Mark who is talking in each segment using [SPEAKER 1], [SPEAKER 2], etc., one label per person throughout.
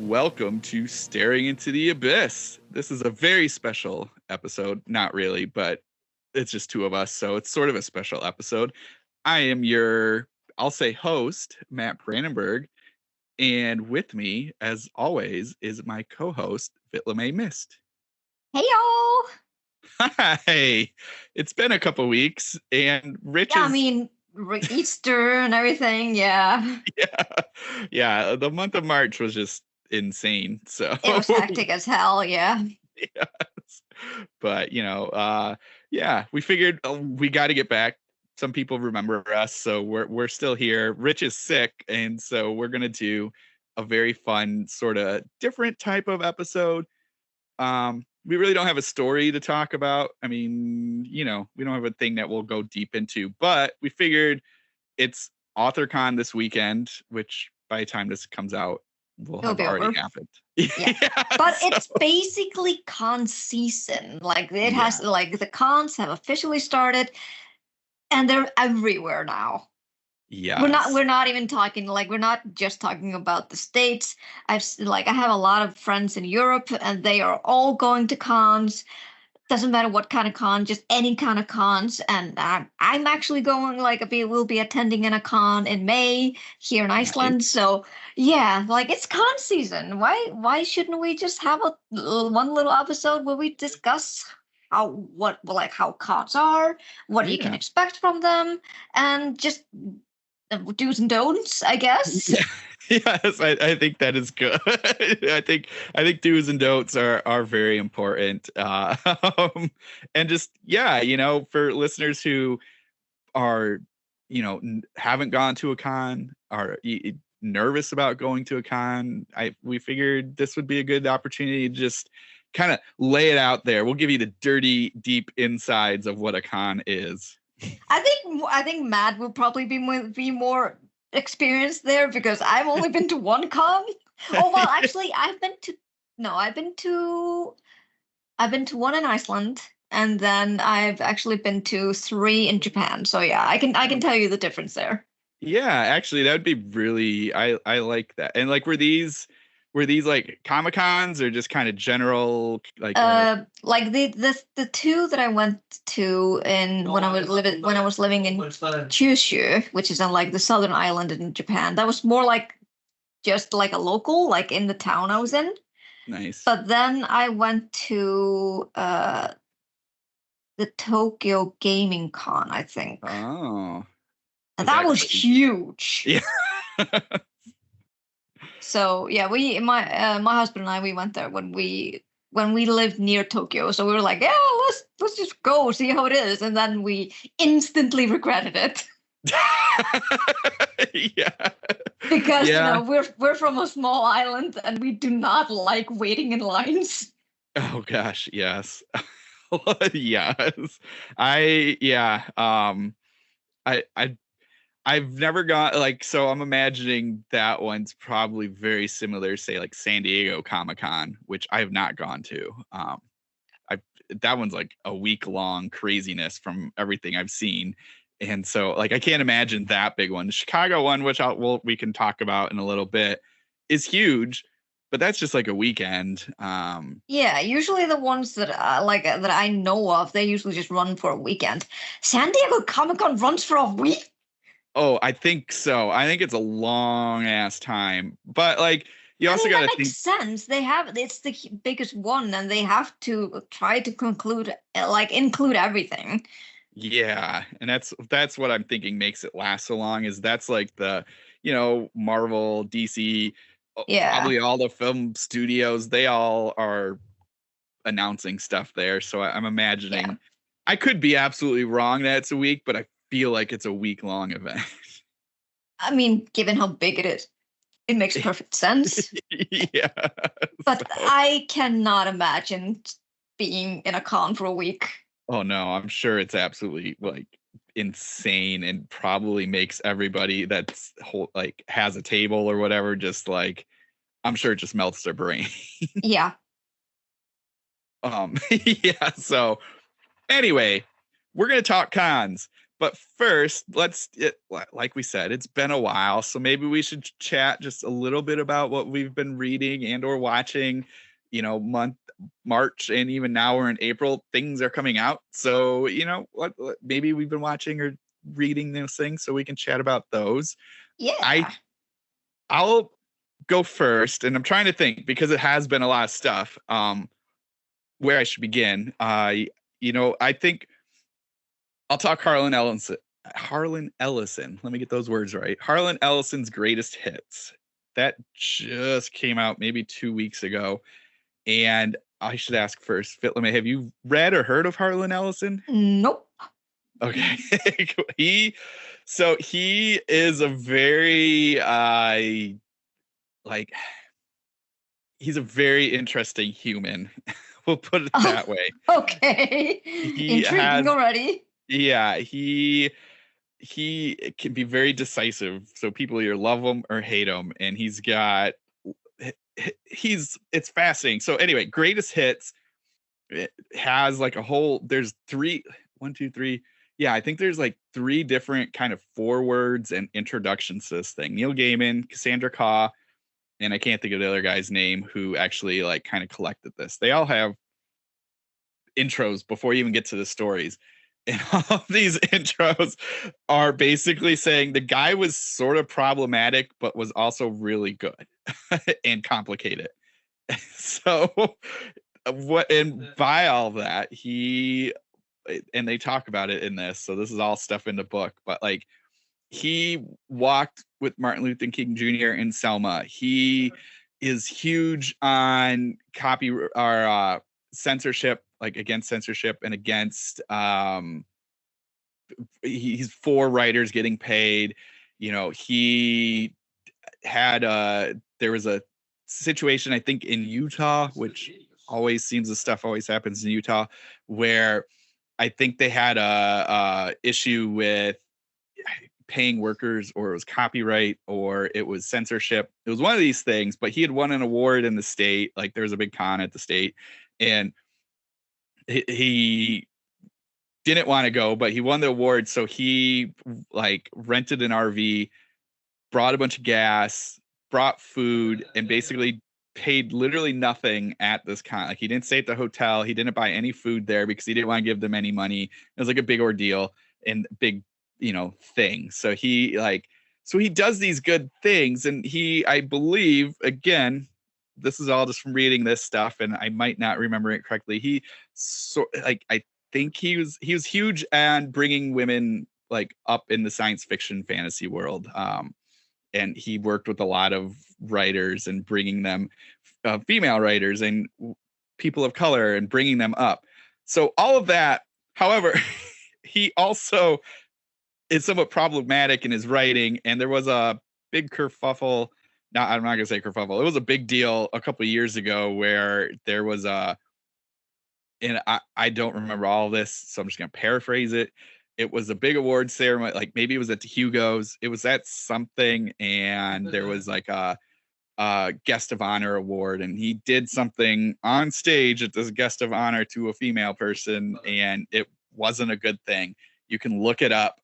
[SPEAKER 1] Welcome to Staring into the Abyss. This is a very special episode. Not really, but it's just two of us, so it's sort of a special episode. I am your, I'll say host, Matt Brandenburg, and with me, as always, is my co-host, Vitlame Mist.
[SPEAKER 2] Hey y'all!
[SPEAKER 1] Hi! It's been a couple weeks, and Rich
[SPEAKER 2] Yeah,
[SPEAKER 1] is...
[SPEAKER 2] Easter and everything, yeah.
[SPEAKER 1] Yeah, the month of March was just insane, so...
[SPEAKER 2] It was hectic as hell, yeah.
[SPEAKER 1] Yes. But, yeah, we figured we got to get back. Some people remember us, so we're still here. Rich is sick, and so we're going to do a very fun, sort of different type of episode. We really don't have a story to talk about. I mean, we don't have a thing that we'll go deep into, but we figured it's AuthorCon this weekend, which by the time this comes out, will have already happened.
[SPEAKER 2] Yeah. But it's basically con season. Like it has the cons have officially started and they're everywhere now.
[SPEAKER 1] Yeah.
[SPEAKER 2] We're not even talking, we're not just talking about the States. I have a lot of friends in Europe and they are all going to cons. Doesn't matter what kind of con, just any kind of cons. And I'm actually going, we'll be attending a con in May here in Iceland.
[SPEAKER 1] Nice.
[SPEAKER 2] So yeah, it's con season. Why shouldn't we just have one little episode where we discuss how cons are, what you can expect from them, and just do's and don'ts, I guess.
[SPEAKER 1] Yes, I think that is good. I think do's and don'ts are very important. And just for listeners who are haven't gone to a con, are nervous about going to a con, we figured this would be a good opportunity to just kind of lay it out there. We'll give you the dirty, deep insides of what a con is.
[SPEAKER 2] I think Matt will probably be more experienced there because I've only been to one con. Oh well, actually, I've been to one in Iceland, and then I've actually been to 3 in Japan. So yeah, I can tell you the difference there.
[SPEAKER 1] Yeah, actually, that would be really. I like that. And were these like Comic-Cons or just kind of general
[SPEAKER 2] the 2 that I went to when I was living in Kyushu, which is on the southern island in Japan. That was more just a local, in the town I was in.
[SPEAKER 1] Nice.
[SPEAKER 2] But then I went to the Tokyo Gaming Con, I think.
[SPEAKER 1] Oh.
[SPEAKER 2] And that was huge.
[SPEAKER 1] Yeah.
[SPEAKER 2] So yeah, my husband and I, we went there when we lived near Tokyo. So we were like, yeah, let's just go see how it is, and then we instantly regretted it.
[SPEAKER 1] Yeah.
[SPEAKER 2] Because we're from a small island and we do not like waiting in lines.
[SPEAKER 1] Oh gosh, yes. Yes. I've never gone so I'm imagining that one's probably very similar, say San Diego Comic-Con, which I have not gone to. That one's a week-long craziness from everything I've seen. And so I can't imagine that big one. The Chicago one, which we can talk about in a little bit, is huge, but that's just a weekend.
[SPEAKER 2] Yeah, usually the ones that that I know of, they usually just run for a weekend. San Diego Comic-Con runs for a week?
[SPEAKER 1] Oh, I think so. I think it's a long ass time, but you also got to think.
[SPEAKER 2] That makes sense. It's the biggest one, and they have to try to include everything.
[SPEAKER 1] Yeah, and that's what I'm thinking makes it last so long. Is that's the Marvel, DC, probably all the film studios. They all are announcing stuff there, so I'm imagining. Yeah. I could be absolutely wrong that it's a week, but I feel like it's a week-long event.
[SPEAKER 2] I mean, given how big it is, it makes perfect sense.
[SPEAKER 1] Yeah.
[SPEAKER 2] But I cannot imagine being in a con for a week.
[SPEAKER 1] Oh no, I'm sure it's absolutely insane and probably makes everybody that's has a table or whatever just I'm sure it just melts their brain.
[SPEAKER 2] Yeah.
[SPEAKER 1] Yeah, so anyway, we're going to talk cons, But first, like we said, it's been a while, so maybe we should chat just a little bit about what we've been reading and or watching. Month March, and even now we're in April. Things are coming out, so maybe we've been watching or reading those things, so we can chat about those.
[SPEAKER 2] Yeah.
[SPEAKER 1] I'll go first, and I'm trying to think because it has been a lot of stuff. Where I should begin. I think I'll talk Harlan Ellison. Harlan Ellison. Let me get those words right. Harlan Ellison's Greatest Hits. That just came out maybe 2 weeks ago. And I should ask first, Fitlame, have you read or heard of Harlan Ellison?
[SPEAKER 2] Nope.
[SPEAKER 1] Okay. He is a very he's a very interesting human. We'll put it that way.
[SPEAKER 2] Okay. Intriguing already.
[SPEAKER 1] Yeah, he can be very decisive. So people either love him or hate him, and it's fascinating. So anyway, Greatest Hits, it has like there's one, two, three. Yeah, I think there's like 3 different kind of forewords and introductions to this thing. Neil Gaiman, Cassandra Caw, and I can't think of the other guy's name who actually like kind of collected this. They all have intros before you even get to the stories. And all these intros are basically saying the guy was sort of problematic, but was also really good and complicated. So by all that, and they talk about it in this. So this is all stuff in the book, but like he walked with Martin Luther King Jr. in Selma. He is huge on censorship, like against censorship and against he's for writers getting paid. He had there was a situation I think in Utah, which always seems the stuff always happens in Utah, where I think they had a issue with paying workers, or it was copyright, or it was censorship. It was one of these things, but he had won an award in the state. Like there was a big con at the state, and he didn't want to go, but he won the award. So he like rented an RV, brought a bunch of gas, brought food, and basically paid literally nothing at this con. Like he didn't stay at the hotel. He didn't buy any food there because he didn't want to give them any money. It was like a big ordeal and big, thing. So he does these good things. And I believe, again, this is all just from reading this stuff, and I might not remember it correctly. I think he was huge and bringing women like up in the science fiction fantasy world. And he worked with a lot of writers and bringing them female writers and people of color and bringing them up. So all of that, however, he also is somewhat problematic in his writing. And there was a big kerfuffle. No, I'm not going to say kerfuffle. It was a big deal a couple of years ago where there was and I don't remember all of this, so I'm just going to paraphrase it. It was a big award ceremony, like maybe it was at the Hugos. It was at something, and there was like a guest of honor award, and he did something on stage at this guest of honor to a female person, and it wasn't a good thing. You can look it up.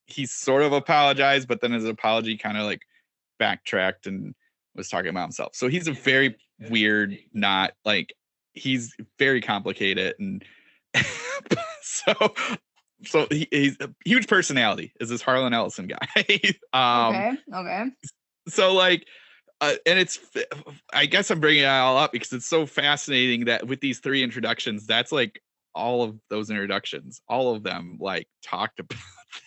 [SPEAKER 1] He sort of apologized, but then his apology kind of like backtracked and was talking about himself. So he's a very weird, he's very complicated, and so he's a huge personality, is this Harlan Ellison guy.
[SPEAKER 2] Okay.
[SPEAKER 1] So like, and it's, I guess I'm bringing it all up because it's so fascinating that with these 3 introductions, that's like all of those introductions, all of them like talked about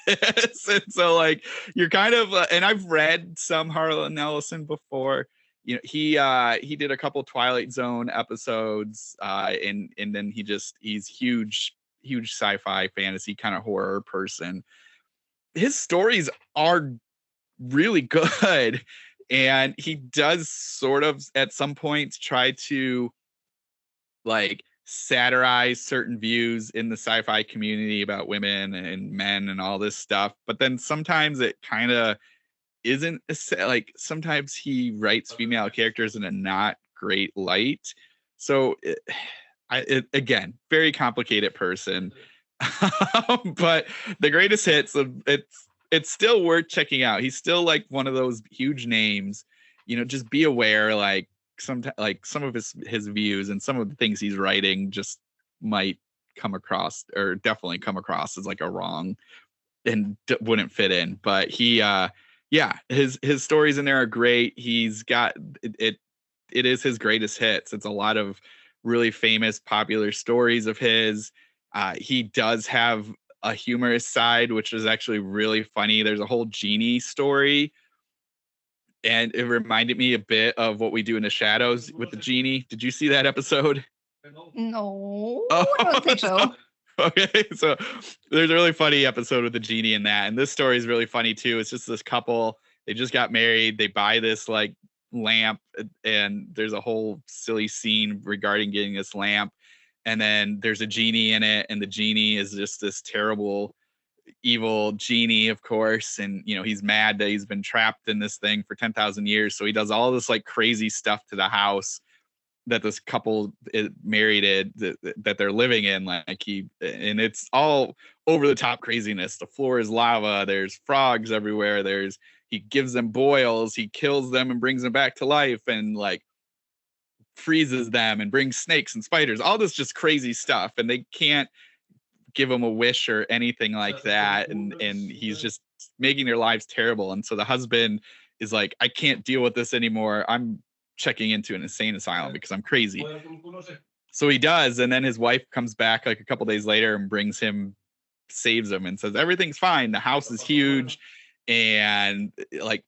[SPEAKER 1] this. And so like, you're kind of, and I've read some Harlan Ellison before. He did a couple Twilight Zone episodes, and then he's huge sci-fi fantasy kind of horror person. His stories are really good, and he does sort of at some points try to like satirize certain views in the sci-fi community about women and men and all this stuff, but then sometimes it kind of isn't, like sometimes he writes female characters in a not great light. So again, very complicated person. But the greatest hits, it's still worth checking out. He's still like one of those huge names. Just be aware, like some of his views and some of the things he's writing just might come across, or definitely come across, as like a wrong and wouldn't fit in. But yeah, his stories in there are great. He's got it. It is his greatest hits. It's a lot of really famous, popular stories of his. He does have a humorous side, which is actually really funny. There's a whole genie story, and it reminded me a bit of What We Do in the Shadows with the genie. Did you see that episode?
[SPEAKER 2] No,
[SPEAKER 1] Oh,
[SPEAKER 2] I don't think so.
[SPEAKER 1] Okay, so there's a really funny episode with the genie in that, and this story is really funny too. It's just this couple, they just got married, they buy this like lamp, and there's a whole silly scene regarding getting this lamp, and then there's a genie in it, and the genie is just this terrible evil genie, of course, and he's mad that he's been trapped in this thing for 10,000 years, so he does all this like crazy stuff to the house that this couple married that they're living in, and it's all over the top craziness. The floor is lava, there's frogs everywhere, he gives them boils, he kills them and brings them back to life, and like freezes them and brings snakes and spiders, all this just crazy stuff, and they can't give him a wish or anything like that, and he's just making their lives terrible. And so the husband is like, I can't deal with this anymore, I'm checking into an insane asylum because I'm crazy. So he does, and then his wife comes back like a couple days later and saves him and says everything's fine, the house is huge, and like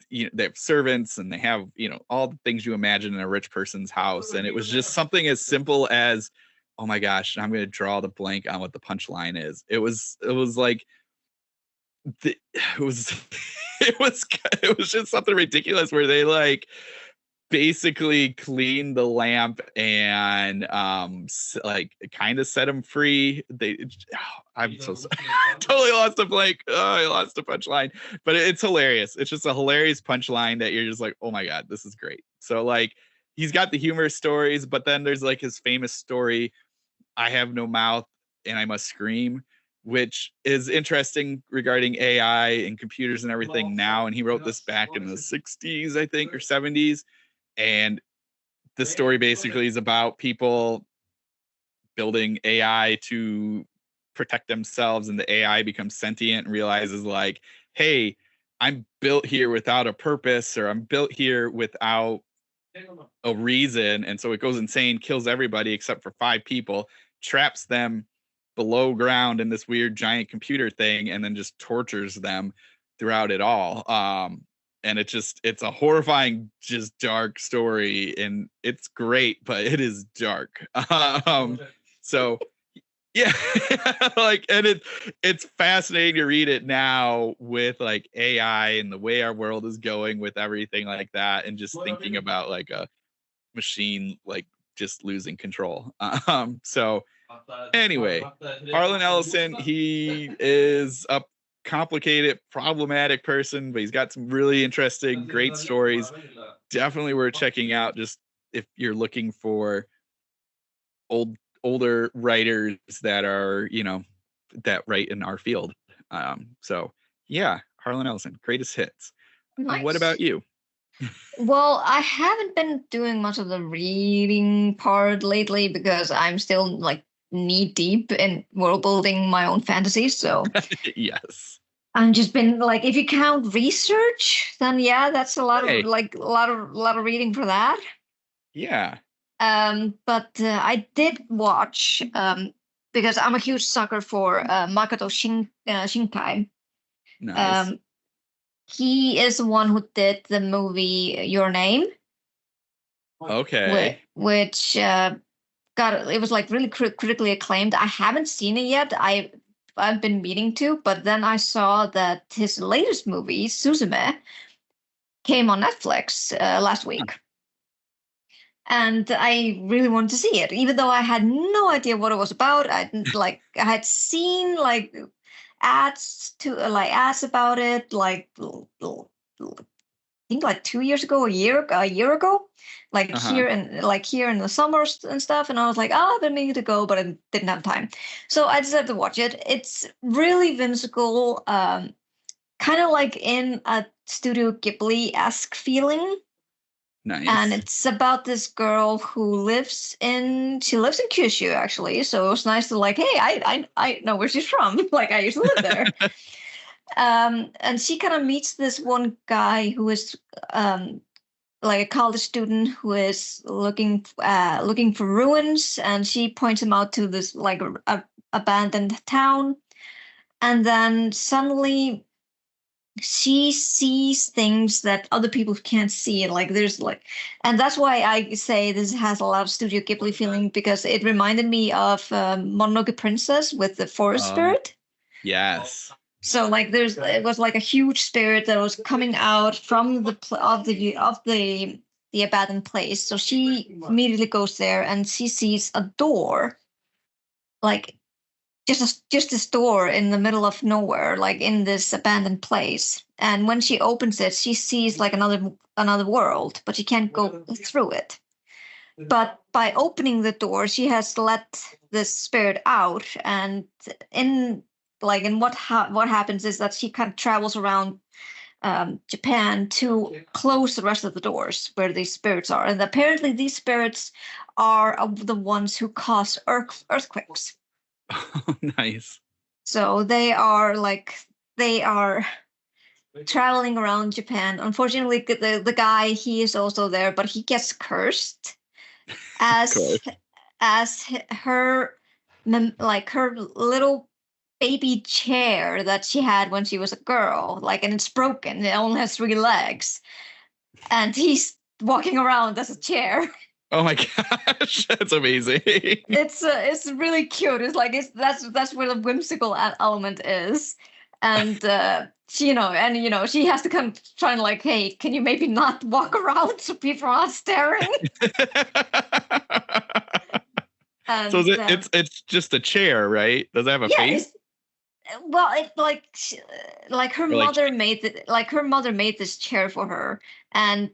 [SPEAKER 1] they have servants, and they have all the things you imagine in a rich person's house. And it was just something as simple as, oh my gosh, I'm going to draw the blank on what the punchline is. It was like it was it was just something ridiculous where they like basically cleaned the lamp and like kind of set him free. I'm so sorry. Totally lost the blank. I lost the punchline, but it's hilarious. It's just a hilarious punchline that you're just like, oh my god, this is great. So like he's got the humorous stories, but then there's like his famous story, I have no mouth and I must scream, which is interesting regarding AI and computers and everything now. And he wrote this back in the 60s, I think, or 70s. And the story basically is about people building AI to protect themselves, and the AI becomes sentient and realizes like, hey, I'm built here without a purpose, or I'm built here without a reason. And so it goes insane, kills everybody except for 5 people, traps them below ground in this weird giant computer thing, and then just tortures them throughout it all. And it's a horrifying, just dark story, and it's great, but it is dark. So yeah, like, and it's fascinating to read it now with like AI and the way our world is going with everything like that, and just thinking about like a machine like just losing control. So anyway, Harlan Ellison, he is a complicated, problematic person, but he's got some really interesting, great stories. Definitely worth checking out, just if you're looking for older writers that are, that write in our field. So yeah, Harlan Ellison, greatest hits.
[SPEAKER 2] Nice.
[SPEAKER 1] What about you?
[SPEAKER 2] Well, I haven't been doing much of the reading part lately because I'm still like knee deep in world building my own fantasies. So
[SPEAKER 1] yes,
[SPEAKER 2] I've just been like, if you count research, then yeah, that's a lot
[SPEAKER 1] hey.
[SPEAKER 2] of like a lot of reading for that.
[SPEAKER 1] Yeah.
[SPEAKER 2] But I did watch because I'm a huge sucker for Makoto Shinkai.
[SPEAKER 1] Nice.
[SPEAKER 2] He is the one who did the movie Your Name.
[SPEAKER 1] Okay.
[SPEAKER 2] Which it was like really critically acclaimed. I haven't seen it yet. I've been meaning to, but then I saw that his latest movie, Suzume, came on Netflix last week. And I really wanted to see it, even though I had no idea what it was about. I had seen like ads about it, like think like 2 years ago, a year ago, like
[SPEAKER 1] Uh-huh.
[SPEAKER 2] here in the summers and stuff. And I was like, oh, I've been meaning to go, but I didn't have time. So I decided to watch it. It's really whimsical, kind of like in a Studio Ghibli-esque feeling. And
[SPEAKER 1] Nice.
[SPEAKER 2] it's about this girl who lives in Kyushu actually. So it was nice to like, hey, I know where she's from. Like I used to live there. And she kind of meets this one guy who is like a college student who is looking for ruins, and she points him out to this like abandoned town, and then suddenly she sees things that other people can't see. Like there's like, and that's why I say this has a lot of Studio Ghibli feeling, because it reminded me of Mononoke Princess with the forest
[SPEAKER 1] Oh,
[SPEAKER 2] spirit.
[SPEAKER 1] yes.
[SPEAKER 2] So like it was like a huge spirit that was coming out from the abandoned place. So she immediately goes there and she sees a door, like just this door in the middle of nowhere, like in this abandoned place. And when she opens it, she sees like another world, but she can't go through it. But by opening the door, she has let this spirit out, and in what happens is that she kind of travels around Japan to close the rest of the doors where these spirits are. And apparently, these spirits are the ones who cause earthquakes.
[SPEAKER 1] Oh, nice.
[SPEAKER 2] So they are traveling around Japan. Unfortunately, the guy, he is also there, but he gets cursed
[SPEAKER 1] Of
[SPEAKER 2] as
[SPEAKER 1] course.
[SPEAKER 2] her like her little baby chair that she had when she was a girl, like, and it's broken. It only has 3 legs, and he's walking around as a chair.
[SPEAKER 1] Oh my gosh, that's amazing.
[SPEAKER 2] It's really cute. It's like that's where the whimsical element is, and she has to come trying like, hey, can you maybe not walk around so people are not staring?
[SPEAKER 1] So
[SPEAKER 2] And
[SPEAKER 1] it's just a chair, right? Does it have a
[SPEAKER 2] yeah,
[SPEAKER 1] face?
[SPEAKER 2] well, it like
[SPEAKER 1] Or like,
[SPEAKER 2] her mother made this chair for her, and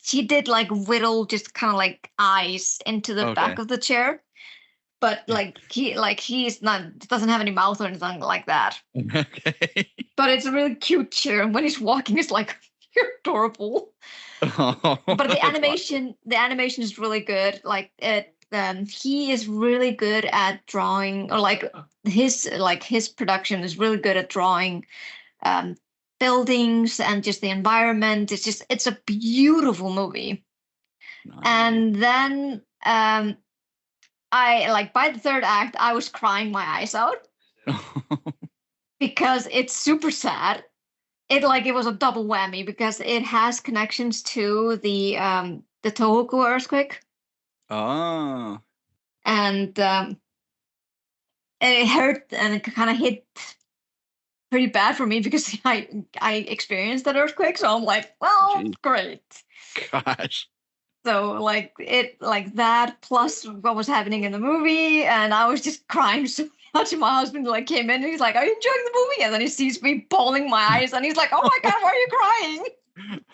[SPEAKER 2] she did like whittle just kind of like eyes into the
[SPEAKER 1] okay.
[SPEAKER 2] back of the chair, but he's not doesn't have any mouth or anything like that.
[SPEAKER 1] Okay.
[SPEAKER 2] But it's a really cute chair, and when he's walking, it's like you're adorable.
[SPEAKER 1] Oh,
[SPEAKER 2] But
[SPEAKER 1] that's fun.
[SPEAKER 2] the animation is really good. Like it, he is really good at drawing, or his production is really good at drawing um, buildings and just the environment. It's a beautiful movie.
[SPEAKER 1] Nice.
[SPEAKER 2] And then I like by the third act, I was crying my eyes out because it's super sad. It was a double whammy because it has connections to the Tohoku earthquake,
[SPEAKER 1] Oh,
[SPEAKER 2] and it hurt and it kind of hit pretty bad for me because I experienced that earthquake, so I'm like, well,
[SPEAKER 1] geez.
[SPEAKER 2] great.
[SPEAKER 1] Gosh.
[SPEAKER 2] So like that plus what was happening in the movie, and I was just crying so much. And my husband like came in and he's like, "Are you enjoying the movie?" And then he sees me bawling my eyes, and he's like, "Oh my god, why are you crying?"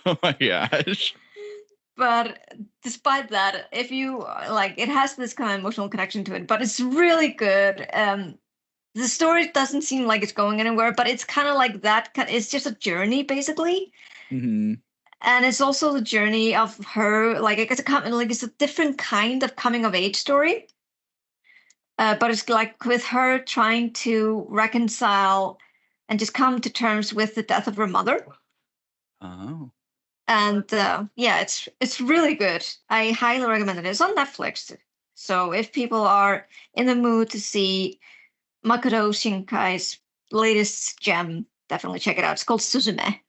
[SPEAKER 1] Oh my gosh.
[SPEAKER 2] But despite that, if you like, it has this kind of emotional connection to it, but it's really good. The story doesn't seem like it's going anywhere, but it's kind of like that. It's just a journey, basically,
[SPEAKER 1] Hmm.
[SPEAKER 2] and it's also the journey of her. Like it's a different kind of coming of age story, but it's like with her trying to reconcile and just come to terms with the death of her mother.
[SPEAKER 1] Oh,
[SPEAKER 2] And yeah, it's really good. I highly recommend it. It's on Netflix, so if people are in the mood to see Makoto Shinkai's latest gem, definitely check it out. It's called Suzume.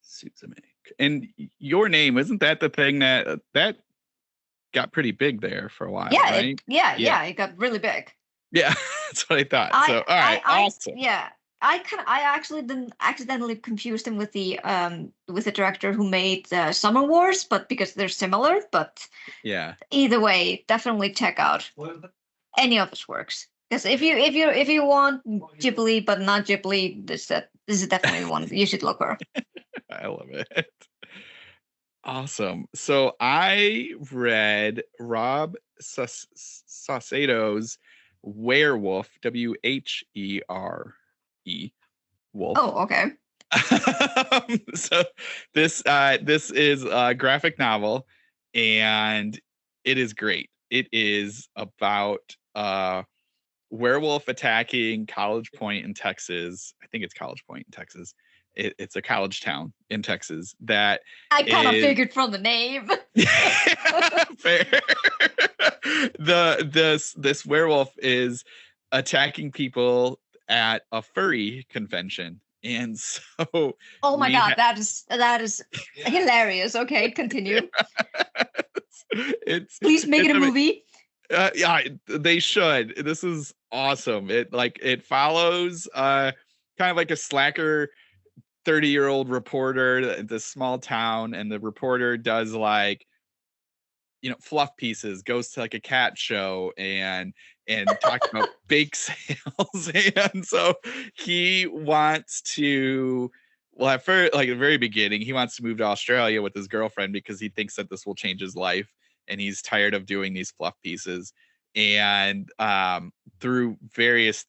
[SPEAKER 1] Suzume. And your name, isn't that the thing that got pretty big there for a while,
[SPEAKER 2] Yeah,
[SPEAKER 1] right? Yeah.
[SPEAKER 2] it got really big.
[SPEAKER 1] Yeah, that's what I thought. So,
[SPEAKER 2] I
[SPEAKER 1] all right,
[SPEAKER 2] I
[SPEAKER 1] awesome.
[SPEAKER 2] yeah. I actually didn't accidentally confused him with the director who made Summer Wars, but because they're similar. But
[SPEAKER 1] Yeah.
[SPEAKER 2] either way, definitely check out any of his works. Because if you want Ghibli but not Ghibli, this is definitely the one you should look for.
[SPEAKER 1] I love it. Awesome. So I read Rob Saucedo's Werewolf, Where, Wolf.
[SPEAKER 2] Oh, okay.
[SPEAKER 1] So this is a graphic novel, and it is great. It is about werewolf attacking College Point in Texas. I think it's College Point in Texas. It's a college town in Texas that
[SPEAKER 2] I kind of
[SPEAKER 1] is
[SPEAKER 2] figured from the name.
[SPEAKER 1] fair. This werewolf is attacking people at a furry convention, and so
[SPEAKER 2] Oh my god, that is hilarious. Okay, continue.
[SPEAKER 1] it's
[SPEAKER 2] Please make it a movie.
[SPEAKER 1] Yeah, they should. This is awesome. It follows kind of like a slacker 30-year-old reporter in this small town, and the reporter does like, fluff pieces, goes to like a cat show and talks about bake sales. And so he wants to, well, at first, like at the very beginning, he wants to move to Australia with his girlfriend because he thinks that this will change his life, and he's tired of doing these fluff pieces. And through various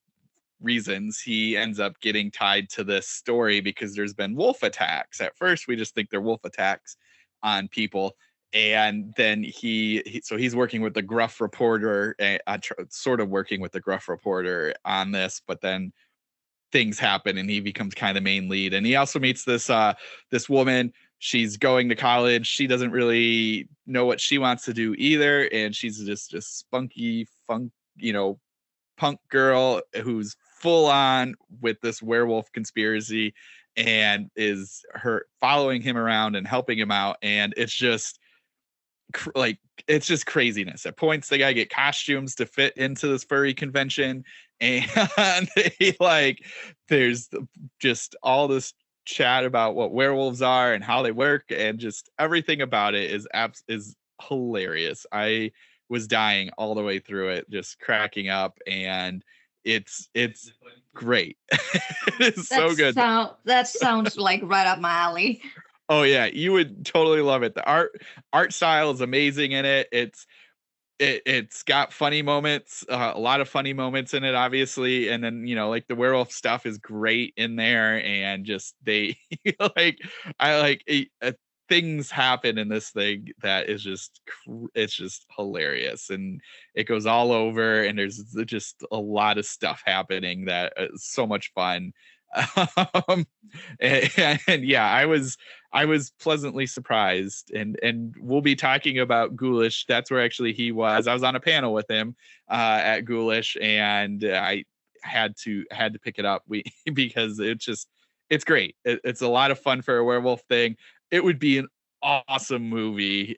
[SPEAKER 1] reasons, he ends up getting tied to this story because there's been wolf attacks. At first, we just think they're wolf attacks on people, and then he's working with the gruff reporter, sort of working with the gruff reporter on this, but then things happen and he becomes kind of the main lead. And he also meets this woman. She's going to college. She doesn't really know what she wants to do either, and she's just a spunky punk girl who's full on with this werewolf conspiracy, and is her following him around and helping him out. And it's just it's just craziness. At points, they gotta get costumes to fit into this furry convention, and there's just all this chat about what werewolves are and how they work, and just everything about it is hilarious. I was dying all the way through it, just cracking up, and it's great. It's so good.
[SPEAKER 2] That sounds like right up my alley.
[SPEAKER 1] Oh yeah, you would totally love it. The art style is amazing in it. It's got funny moments, a lot of funny moments in it, obviously, and then like the werewolf stuff is great in there, and just they things happen in this thing that is it's just hilarious, and it goes all over, and there's just a lot of stuff happening that is so much fun. And yeah, I was pleasantly surprised, and we'll be talking about Ghoulish. That's where actually he was. I was on a panel with him at Ghoulish, and I had to pick it up because it's great. It's a lot of fun for a werewolf thing. It would be an awesome movie.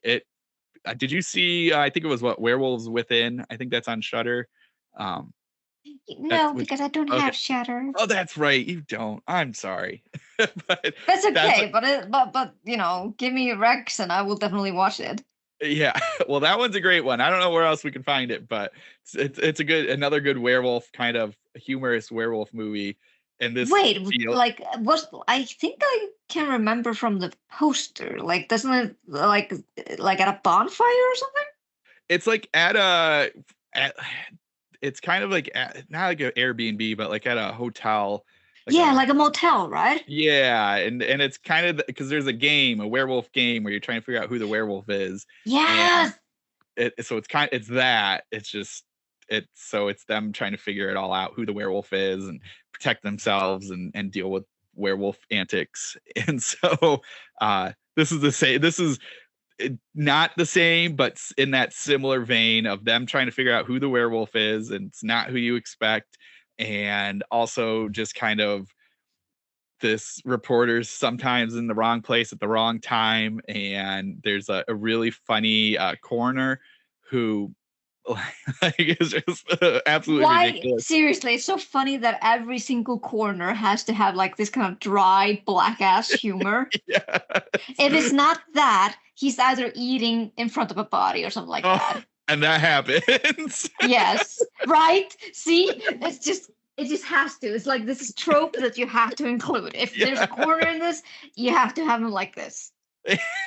[SPEAKER 1] Did you see? I think it was Werewolves Within. I think that's on Shudder.
[SPEAKER 2] No, because I don't have Shudder.
[SPEAKER 1] Oh, that's right. You don't. I'm sorry.
[SPEAKER 2] But that's okay. But give me Rex and I will definitely watch it.
[SPEAKER 1] Yeah. Well, that one's a great one. I don't know where else we can find it, but it's another good werewolf, kind of humorous werewolf movie. And this
[SPEAKER 2] I think I can remember from the poster. Like, doesn't it like at a bonfire or something?
[SPEAKER 1] It's like it's kind of like not like an Airbnb, but like at a hotel.
[SPEAKER 2] Like a motel, right?
[SPEAKER 1] Yeah, and it's kind of because there's a werewolf game, where you're trying to figure out who the werewolf is.
[SPEAKER 2] Yes.
[SPEAKER 1] So it's that. It's them trying to figure it all out, who the werewolf is, and protect themselves and deal with werewolf antics. And so this is the same. This is not the same, but in that similar vein of them trying to figure out who the werewolf is, and it's not who you expect. And also just kind of this reporter's sometimes in the wrong place at the wrong time. And there's a really funny coroner who is just absolutely ridiculous.
[SPEAKER 2] Seriously, it's so funny that every single corner has to have like this kind of dry black ass humor.
[SPEAKER 1] Yeah.
[SPEAKER 2] If it's not that, he's either eating in front of a body or something like that.
[SPEAKER 1] And that happens.
[SPEAKER 2] Yes. Right? See? It just has to. It's like this trope that you have to include. If there's a corner in this, you have to have him like this.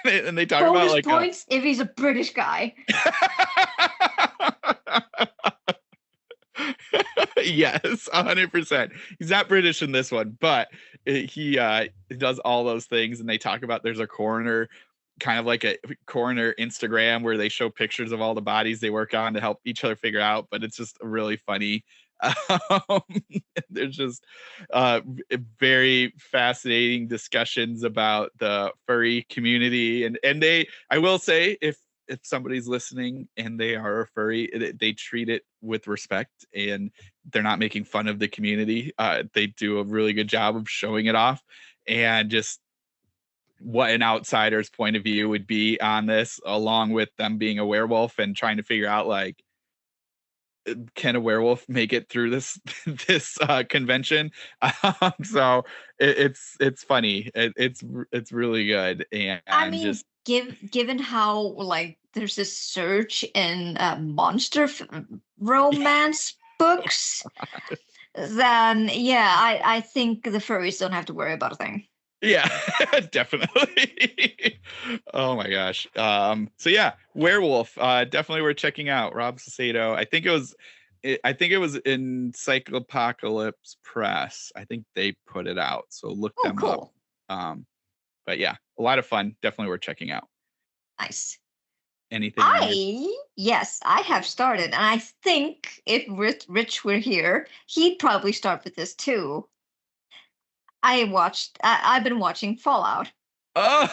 [SPEAKER 1] And they talk about
[SPEAKER 2] Bonus
[SPEAKER 1] like
[SPEAKER 2] points if he's a British guy.
[SPEAKER 1] Yes, 100%. He's not British in this one, but he does all those things, and they talk about there's a coroner, kind of like a coroner Instagram where they show pictures of all the bodies they work on to help each other figure out, but it's just really funny. Um, there's just very fascinating discussions about the furry community, and I will say, if somebody's listening and they are a furry, they treat it with respect, and they're not making fun of the community. They do a really good job of showing it off, and just what an outsider's point of view would be on this, along with them being a werewolf and trying to figure out, like, can a werewolf make it through this this convention? So it's funny. It's really good, and
[SPEAKER 2] I mean,
[SPEAKER 1] just
[SPEAKER 2] given how like there's this surge in monster romance books, then yeah, I think the furries don't have to worry about a thing.
[SPEAKER 1] yeah, definitely. Oh my gosh. So yeah, werewolf. Definitely worth checking out. Rob Saucedo. I think it was Encyclopocalypse Press. I think they put it out. So look
[SPEAKER 2] Oh,
[SPEAKER 1] them up.
[SPEAKER 2] cool.
[SPEAKER 1] But yeah, a lot of fun. Definitely worth checking out.
[SPEAKER 2] Nice.
[SPEAKER 1] Anything on your
[SPEAKER 2] Yes, I have started, and I think if Rich were here, he'd probably start with this too. I've been watching Fallout.
[SPEAKER 1] Oh,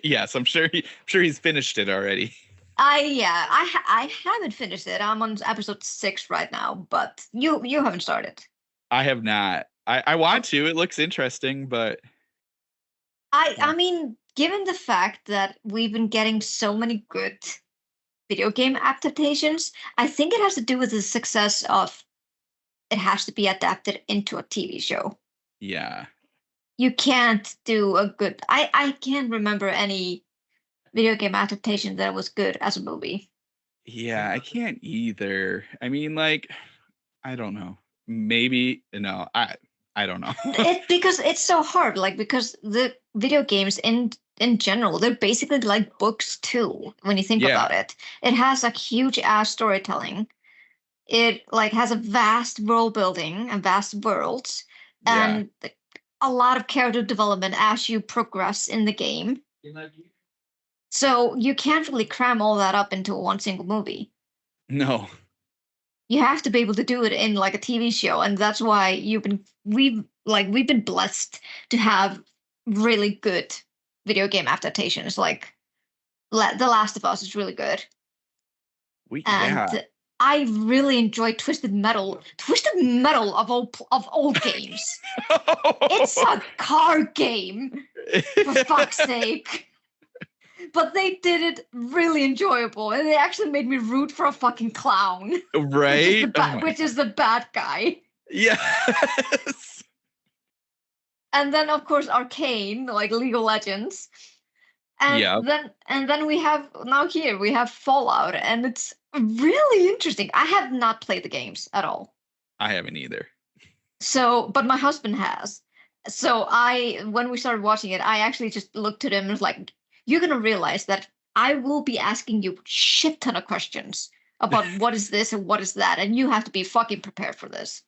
[SPEAKER 1] yes, I'm sure he's finished it already.
[SPEAKER 2] I haven't finished it. I'm on episode 6 right now, but you haven't started.
[SPEAKER 1] I have not. I want to. It looks interesting, but
[SPEAKER 2] I mean, given the fact that we've been getting so many good video game adaptations, I think it has to do with the success of it has to be adapted into a TV show.
[SPEAKER 1] yeah.
[SPEAKER 2] You can't do a good I can't remember any video game adaptation that was good as a movie.
[SPEAKER 1] Yeah, I can't either. I mean, like, I don't know. Maybe no, I don't know.
[SPEAKER 2] It because it's so hard, like because the video games in general, they're basically like books too, when you think
[SPEAKER 1] Yeah,
[SPEAKER 2] about it. It has a huge ass storytelling. It like has a vast world building and vast worlds
[SPEAKER 1] yeah.
[SPEAKER 2] and a lot of character development as you progress in the game. So you can't really cram all that up into one single movie.
[SPEAKER 1] No.
[SPEAKER 2] You have to be able to do it in like a TV show, and that's why we've been blessed to have really good video game adaptations. Like The Last of Us is really good,
[SPEAKER 1] Yeah.
[SPEAKER 2] and I really enjoy Twisted Metal. Twisted Metal of all games. It's a car game, for fuck's sake. But they did it really enjoyable, and they actually made me root for a fucking clown,
[SPEAKER 1] Right?
[SPEAKER 2] which is the bad guy.
[SPEAKER 1] Yes.
[SPEAKER 2] And then of course Arcane, like League of Legends,
[SPEAKER 1] Yeah,
[SPEAKER 2] and then we have now here we have Fallout, and it's really interesting. I have not played the games at all,
[SPEAKER 1] I haven't either.
[SPEAKER 2] so but my husband has. So when we started watching it, I actually just looked at him and was like, "You're gonna realize that I will be asking you shit ton of questions about what is this and what is that, and you have to be fucking prepared for this."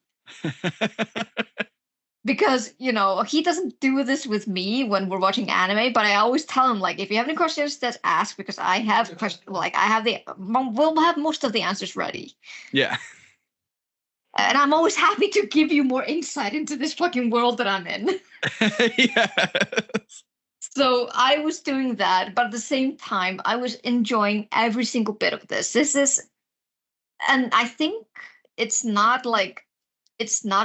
[SPEAKER 2] Because he doesn't do this with me when we're watching anime, but I always tell him, like, if you have any questions, just ask, because I have questions, like we'll have most of the answers ready,
[SPEAKER 1] Yeah.
[SPEAKER 2] and I'm always happy to give you more insight into this fucking world that I'm in.
[SPEAKER 1] Yes.
[SPEAKER 2] So I was doing that, but at the same time I was enjoying every single bit of this. And I think it's not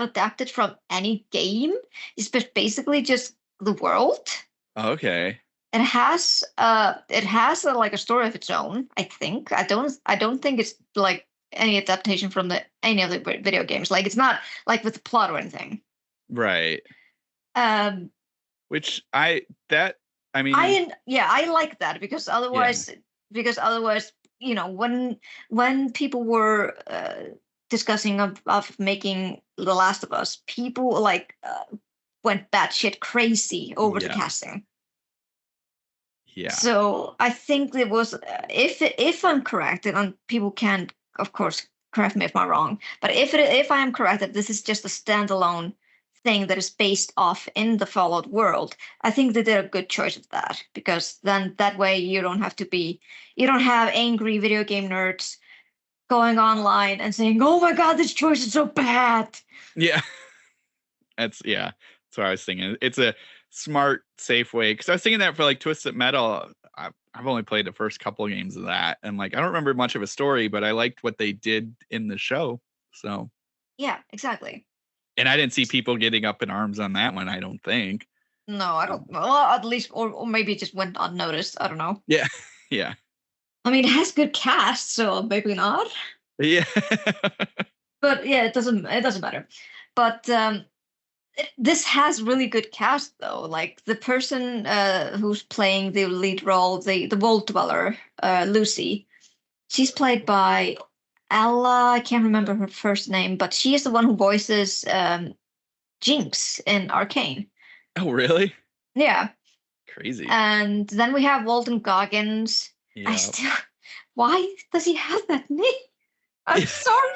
[SPEAKER 2] adapted from any game. It's basically just the world.
[SPEAKER 1] Okay.
[SPEAKER 2] It has like a story of its own. I think I don't think it's like any adaptation from any of the video games. Like it's not like with the plot or anything.
[SPEAKER 1] Right.
[SPEAKER 2] Um,
[SPEAKER 1] Which I mean,
[SPEAKER 2] I like that, because otherwise when people were discussing of making The Last of Us, people like went batshit crazy over the
[SPEAKER 1] yeah.
[SPEAKER 2] casting.
[SPEAKER 1] Yeah.
[SPEAKER 2] So I think it was, if I'm correct, and people can, of course, correct me if I'm wrong, but if I am correct that this is just a standalone thing that is based off in the Fallout world, I think they did a good choice of that, because then that way you don't have angry video game nerds going online and saying, "Oh my God, this choice is so bad."
[SPEAKER 1] Yeah. That's what I was thinking. It's a smart, safe way. Because I was thinking that for like Twisted Metal, I've only played the first couple of games of that, and like I don't remember much of a story, but I liked what they did in the show. So
[SPEAKER 2] yeah, exactly.
[SPEAKER 1] And I didn't see people getting up in arms on that one. I don't think.
[SPEAKER 2] No, I don't. Well, at least, or maybe it just went unnoticed. I don't know.
[SPEAKER 1] Yeah, yeah,
[SPEAKER 2] I mean, it has good cast, so maybe not.
[SPEAKER 1] yeah.
[SPEAKER 2] But yeah, it doesn't matter. But this has really good cast though. Like the person who's playing the lead role, the Vault Dweller, Lucy, she's played by Ella. I can't remember her first name, but she is the one who voices Jinx in Arcane.
[SPEAKER 1] Oh, really?
[SPEAKER 2] Yeah.
[SPEAKER 1] Crazy.
[SPEAKER 2] And then we have Walton Goggins.
[SPEAKER 1] Yeah.
[SPEAKER 2] Why does he have that name? I'm sorry,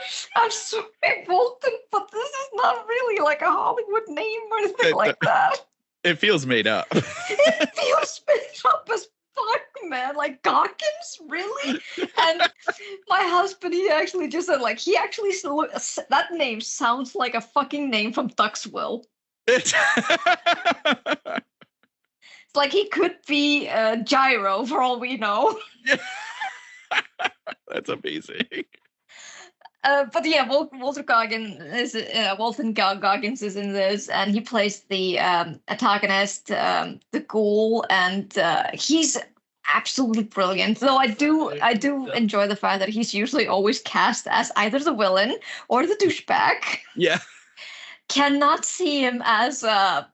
[SPEAKER 2] Walton, but this is not really like a Hollywood name or anything like that.
[SPEAKER 1] It feels made up.
[SPEAKER 2] It feels made up as fuck, man. Like Goggins, really? And my husband, he actually just said, like, that name sounds like a fucking name from Ducksville. It's like he could be Gyro for all we know.
[SPEAKER 1] That's amazing.
[SPEAKER 2] But yeah, Walton Goggins is in this, and he plays the antagonist, the ghoul, and he's absolutely brilliant. Though I do enjoy the fact that he's usually always cast as either the villain or the douchebag.
[SPEAKER 1] Yeah,
[SPEAKER 2] cannot see him as a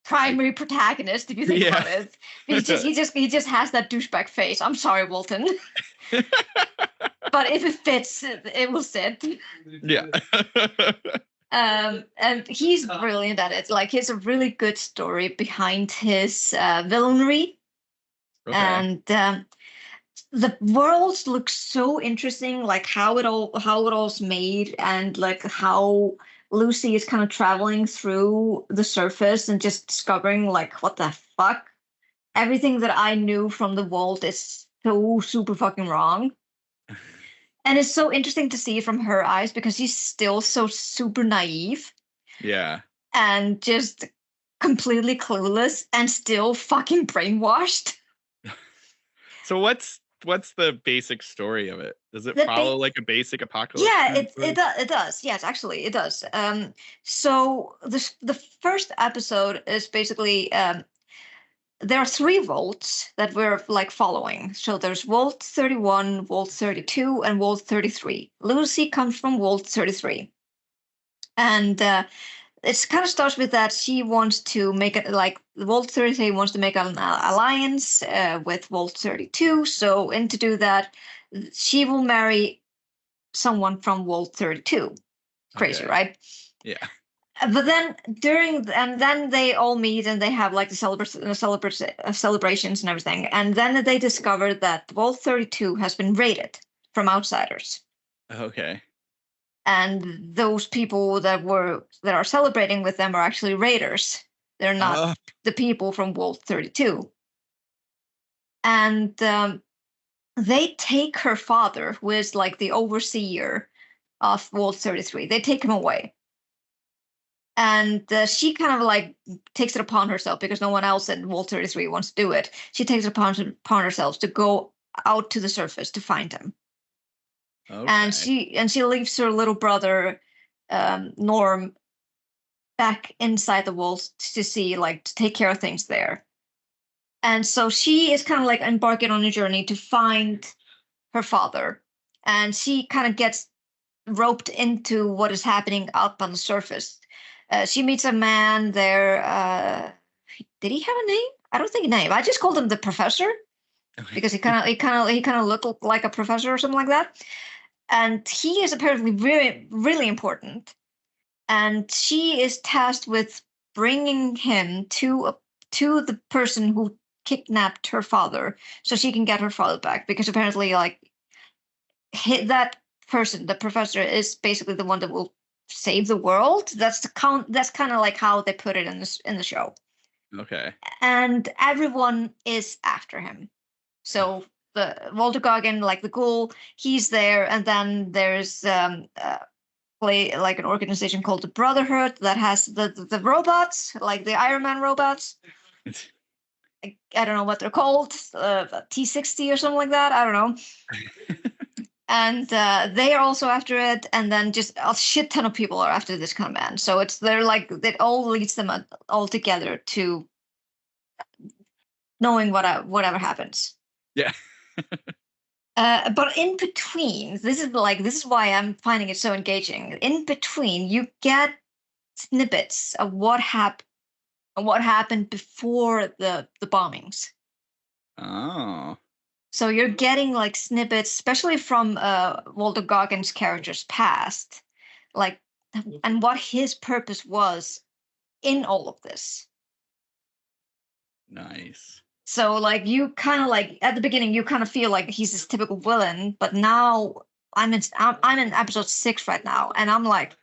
[SPEAKER 2] primary protagonist if you think about it. He just has that douchebag face. I'm sorry, Walton. But if it fits, it will sit.
[SPEAKER 1] Yeah.
[SPEAKER 2] And he's brilliant at it. Like, he's a really good story behind his villainry. Okay. And the worlds look so interesting, like how it all's made, and like how Lucy is kind of traveling through the surface and just discovering, like, what the fuck? Everything that I knew from the vault is so super fucking wrong. And it's so interesting to see it from her eyes, because she's still so super naive.
[SPEAKER 1] Yeah.
[SPEAKER 2] And just completely clueless and still fucking brainwashed.
[SPEAKER 1] So what's the basic story of it? Does it follow like a basic apocalypse?
[SPEAKER 2] Yeah, it does. Yes, actually, it does. So the first episode is basically there are 3 vaults that we're like following. So there's Vault 31, Vault 32, and Vault 33. Lucy comes from Vault 33. And it kind of starts with that she wants to make it, like, Vault 33 wants to make an alliance with Vault 32. So, and to do that, she will marry someone from Vault 32. Crazy, right?
[SPEAKER 1] Yeah.
[SPEAKER 2] But then then they all meet and they have like the celebrations and everything. And then they discover that Vault 32 has been raided from outsiders.
[SPEAKER 1] Okay.
[SPEAKER 2] And those people that are celebrating with them are actually raiders. They're not the people from Vault 32. And they take her father, who is like the overseer of Vault 33. They take him away. And she kind of like takes it upon herself, because no one else in Vault 33 wants to do it. She takes it upon herself to go out to the surface to find him. Okay. And she leaves her little brother, Norm, back inside the walls to see, like, to take care of things there. And so she is kind of like embarking on a journey to find her father. And she kind of gets roped into what is happening up on the surface. She meets a man there. Did he have a name? I don't think a name. I just called him the professor, because he kind of looked like a professor or something like that. And he is apparently really, really important. And she is tasked with bringing him to the person who kidnapped her father so she can get her father back, because apparently like that person, the professor, is basically the one that will save the world. That's kind of like how they put it in the show.
[SPEAKER 1] Okay.
[SPEAKER 2] And everyone is after him. So the Walter Goggin, like the ghoul, he's there, and then there's like an organization called the Brotherhood that has the robots, like the Iron Man robots. I don't know what they're called, T60 or something like that. I don't know. And they are also after it, and then just a shit ton of people are after this command. So they're like it all leads them all together to knowing whatever happens.
[SPEAKER 1] Yeah.
[SPEAKER 2] But in between, this is why I'm finding it so engaging. In between, you get snippets of what happened before the bombings.
[SPEAKER 1] Oh.
[SPEAKER 2] So you're getting like snippets, especially from Walter Goggins' character's past, like, and what his purpose was in all of this.
[SPEAKER 1] Nice.
[SPEAKER 2] So like you kind of like at the beginning you kind of feel like he's this typical villain, but now I'm in episode 6 right now, and I'm like,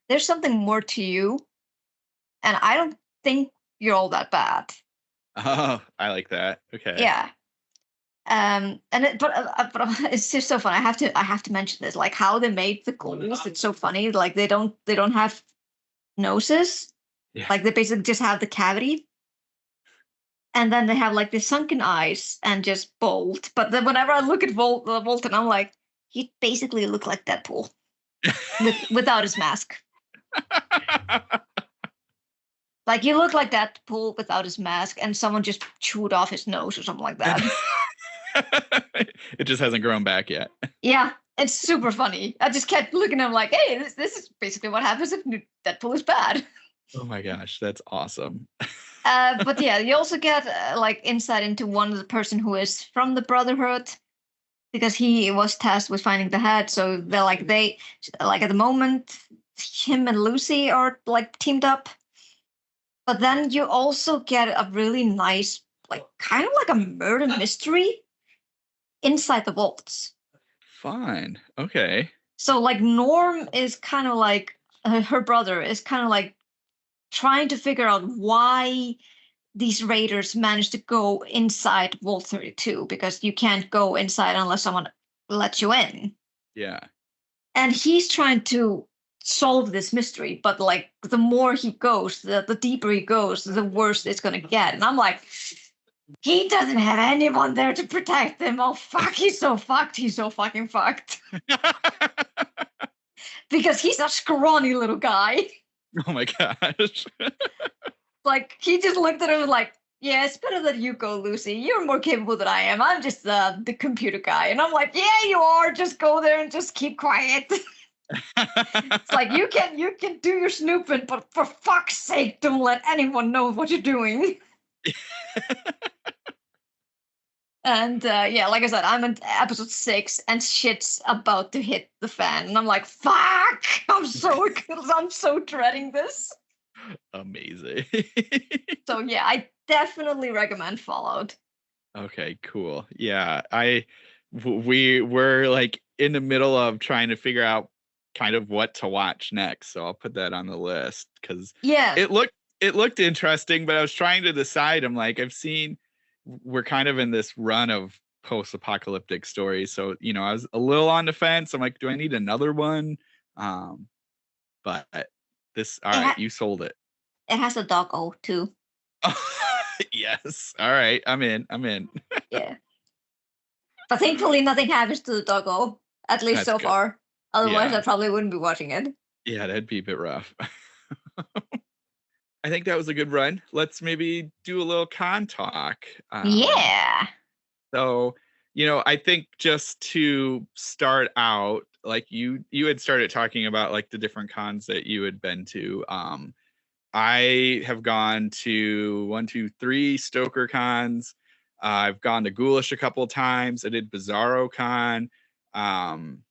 [SPEAKER 2] there's something more to you, and I don't think you're all that bad.
[SPEAKER 1] Oh, I like that. Okay.
[SPEAKER 2] Yeah. But it's just so fun. I have to mention this, like how they made the ghouls. It's so funny. Like they don't have noses.
[SPEAKER 1] Yeah.
[SPEAKER 2] Like they basically just have the cavity, and then they have like the sunken eyes and just bolt. But then whenever I look at Volton, I'm like, he basically look like Deadpool without his mask. Like you look like Deadpool without his mask, and someone just chewed off his nose or something like that.
[SPEAKER 1] It just hasn't grown back yet.
[SPEAKER 2] Yeah, it's super funny. I just kept looking at him like, hey, this is basically what happens if Deadpool is bad.
[SPEAKER 1] Oh my gosh, that's awesome.
[SPEAKER 2] But yeah, you also get like insight into one of the person who is from the Brotherhood, because he was tasked with finding the head. So they're like at the moment, him and Lucy are like teamed up. But then you also get a really nice, like kind of like a murder mystery inside the vaults.
[SPEAKER 1] Fine. Okay.
[SPEAKER 2] So like Norm is kind of like her brother is kind of like trying to figure out why these raiders managed to go inside Vault 32, because you can't go inside unless someone lets you in.
[SPEAKER 1] Yeah.
[SPEAKER 2] And he's trying to solve this mystery, but like the more he goes, the deeper he goes, the worse it's gonna get. And I'm like, he doesn't have anyone there to protect him. Oh fuck, he's so fucked. He's so fucking fucked. Because he's a scrawny little guy.
[SPEAKER 1] Oh my gosh.
[SPEAKER 2] Like he just looked at him like, yeah, it's better that you go, Lucy. You're more capable than I am. I'm just the computer guy. And I'm like, yeah, you are. Just go there and just keep quiet. It's like you can do your snooping, but for fuck's sake, don't let anyone know what you're doing. And yeah, like I said, I'm in episode 6, and shit's about to hit the fan, and I'm like, fuck! I'm so dreading this.
[SPEAKER 1] Amazing.
[SPEAKER 2] So yeah, I definitely recommend Fallout.
[SPEAKER 1] Okay, cool. Yeah, we're like in the middle of trying to figure out kind of what to watch next, so I'll put that on the list because
[SPEAKER 2] yeah,
[SPEAKER 1] it looked interesting, but I was trying to decide. I'm like, we're kind of in this run of post-apocalyptic stories, so I was a little on the fence. I'm like, do I need another one? But this, all right, you sold it.
[SPEAKER 2] It has a doggo too.
[SPEAKER 1] Yes. All right, I'm in.
[SPEAKER 2] Yeah, but thankfully nothing happens to the doggo, at least
[SPEAKER 1] That's
[SPEAKER 2] so
[SPEAKER 1] good.
[SPEAKER 2] far. Otherwise,
[SPEAKER 1] Yeah.
[SPEAKER 2] I probably wouldn't be watching it.
[SPEAKER 1] Yeah, that'd be a bit rough. I think that was a good run. Let's maybe do a little con talk.
[SPEAKER 2] Yeah.
[SPEAKER 1] So, I think just to start out, like you had started talking about like the different cons that you had been to. I have gone to 1, 2, 3 Stoker cons. I've gone to Ghoulish a couple of times. I did Bizarro Con. I'm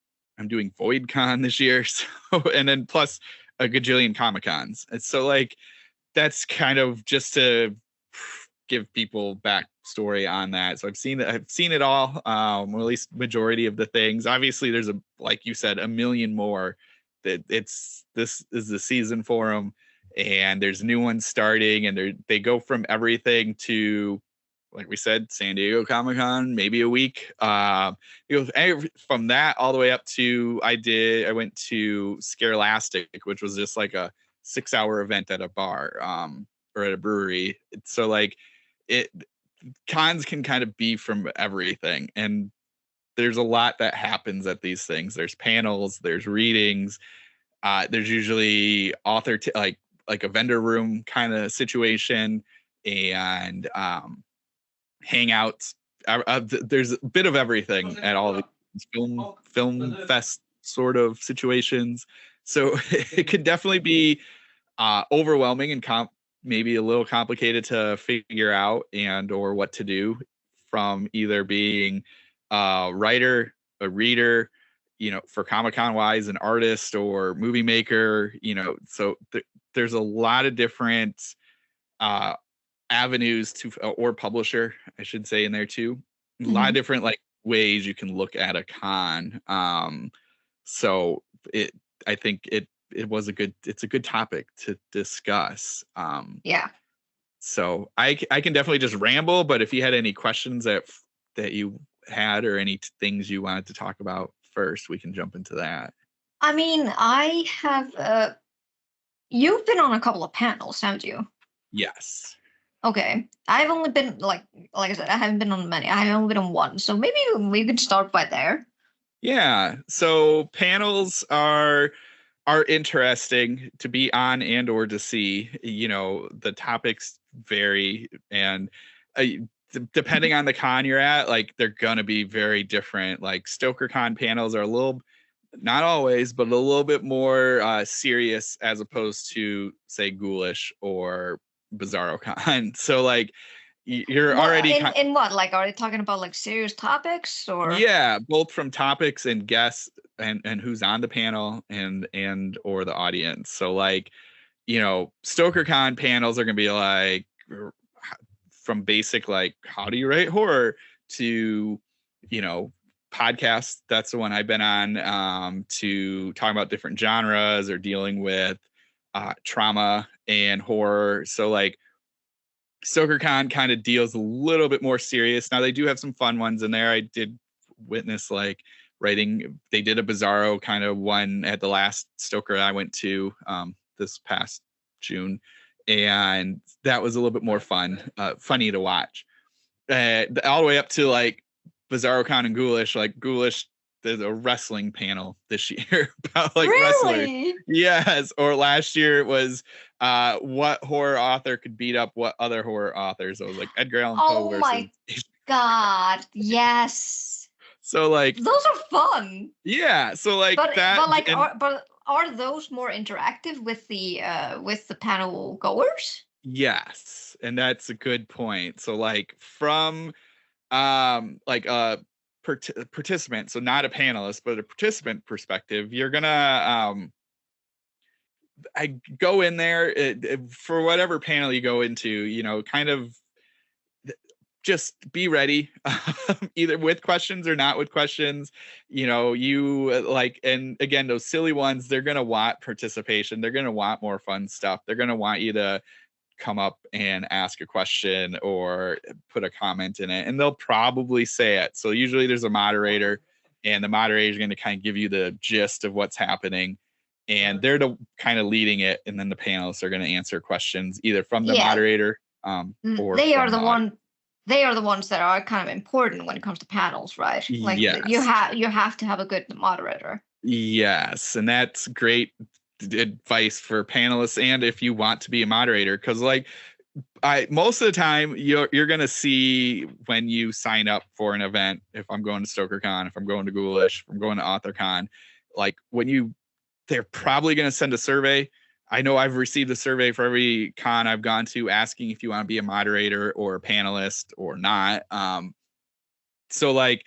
[SPEAKER 1] doing Void Con this year. So, and then plus a gajillion Comic Cons. And so like, that's kind of just to give people backstory on that. So I've seen it all, or at least majority of the things. Obviously, there's like you said, a million more. That this is the season for them, and there's new ones starting, and they go from everything to, like we said, San Diego Comic-Con, maybe a week. From that all the way up to I went to Scarelastic, which was just like a 6-hour event at a bar, or at a brewery. So like it cons can kind of be from everything, and there's a lot that happens at these things. There's panels, there's readings, there's usually like a vendor room kind of situation, and hangouts. There's a bit of everything at all of these film fest sort of situations. So it could definitely be overwhelming and maybe a little complicated to figure out and or what to do, from either being a writer, a reader, for Comic-Con wise, an artist or movie maker, so there's a lot of different avenues to, or publisher, I should say, in there too. A lot of different like ways you can look at a con. So I think it's a good topic to discuss.
[SPEAKER 2] Yeah.
[SPEAKER 1] So I can definitely just ramble, but if you had any questions that you had, or any things you wanted to talk about first, we can jump into that.
[SPEAKER 2] I mean, I have you've been on a couple of panels, haven't you?
[SPEAKER 1] Yes.
[SPEAKER 2] Okay. I've only been like I said, I haven't been on many. I've only been on one. So maybe we could start by there.
[SPEAKER 1] Yeah. So panels are interesting to be on and or to see. The topics vary, and depending on the con you're at, like they're gonna be very different. Like StokerCon panels are a little, not always, but a little bit more serious as opposed to, say, Ghoulish or BizarroCon. So like you're already
[SPEAKER 2] in what, like, are they talking about like serious topics, or?
[SPEAKER 1] Yeah, both from topics and guests, and who's on the panel, and or the audience. So like, StokerCon panels are gonna be like from basic, like, how do you write horror, to podcasts. That's the one I've been on, to talking about different genres or dealing with trauma and horror. So like StokerCon kind of deals a little bit more serious. Now they do have some fun ones in there. I did witness like writing. They did a Bizarro kind of one at the last Stoker I went to this past June, and that was a little bit more funny to watch. All the way up to like BizarroCon and Ghoulish. Like Ghoulish, there's a wrestling panel this year about like
[SPEAKER 2] really?
[SPEAKER 1] wrestlers. Yes. Or last year it was what horror author could beat up what other horror authors. So it was like Edgar Allan Poe versus.
[SPEAKER 2] Oh my god! Yes.
[SPEAKER 1] So like
[SPEAKER 2] those are fun.
[SPEAKER 1] Yeah. So like
[SPEAKER 2] but
[SPEAKER 1] that.
[SPEAKER 2] Are those more interactive with the panel goers?
[SPEAKER 1] Yes, and that's a good point. So like from like a participant, so not a panelist, but a participant perspective, you're gonna I go in there for whatever panel you go into, kind of just be ready, either with questions or not with questions. You like, and again, those silly ones, they're gonna want participation, they're gonna want more fun stuff, they're gonna want you to come up and ask a question or put a comment in it, and they'll probably say it. So usually there's a moderator, and the moderator is going to kind of give you the gist of what's happening, and they're the kind of leading it, and then the panelists are going to answer questions either from the moderator or
[SPEAKER 2] they are the ones that are kind of important when it comes to panels, right? Like
[SPEAKER 1] yes.
[SPEAKER 2] you have to have a good moderator.
[SPEAKER 1] Yes, and that's great advice for panelists, and if you want to be a moderator, because like most of the time you're gonna see when you sign up for an event, if I'm going to StokerCon, if I'm going to Ghoulish, if I'm going to AuthorCon, like they're probably gonna send a survey. I know I've received a survey for every con I've gone to asking if you want to be a moderator or a panelist or not. So like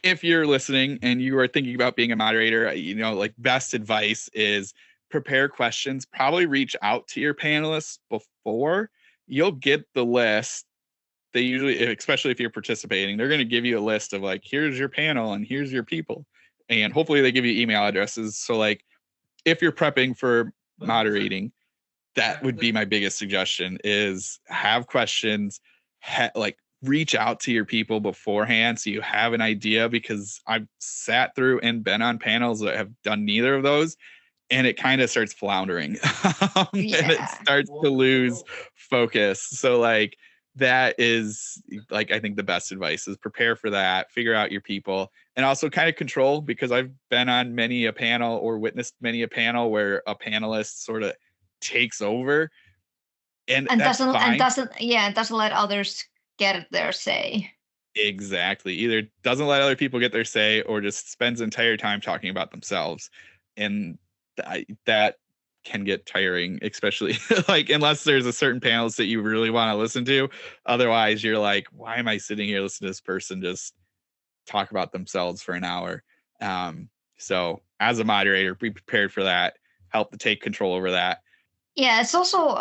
[SPEAKER 1] if you're listening and you are thinking about being a moderator, like best advice is prepare questions, probably reach out to your panelists before. You'll get the list they usually, especially if you're participating, they're going to give you a list of like, here's your panel and here's your people. And hopefully they give you email addresses. So like if you're prepping for moderating, that would be my biggest suggestion is have questions, like reach out to your people beforehand so you have an idea, because I've sat through and been on panels that have done neither of those, and it kind of starts floundering and it starts to lose focus. So like that is like, I think the best advice is prepare for that, figure out your people, and also kind of control, because I've been on many a panel or witnessed many a panel where a panelist sort of takes over, and that's fine.
[SPEAKER 2] Doesn't let others get their say.
[SPEAKER 1] Exactly. Either doesn't let other people get their say or just spends entire time talking about themselves. And that can get tiring, especially like unless there's a certain panels that you really want to listen to. Otherwise, you're like, why am I sitting here listening to this person just talk about themselves for an hour? So as a moderator, be prepared for that. Help to take control over that.
[SPEAKER 2] Yeah, it's also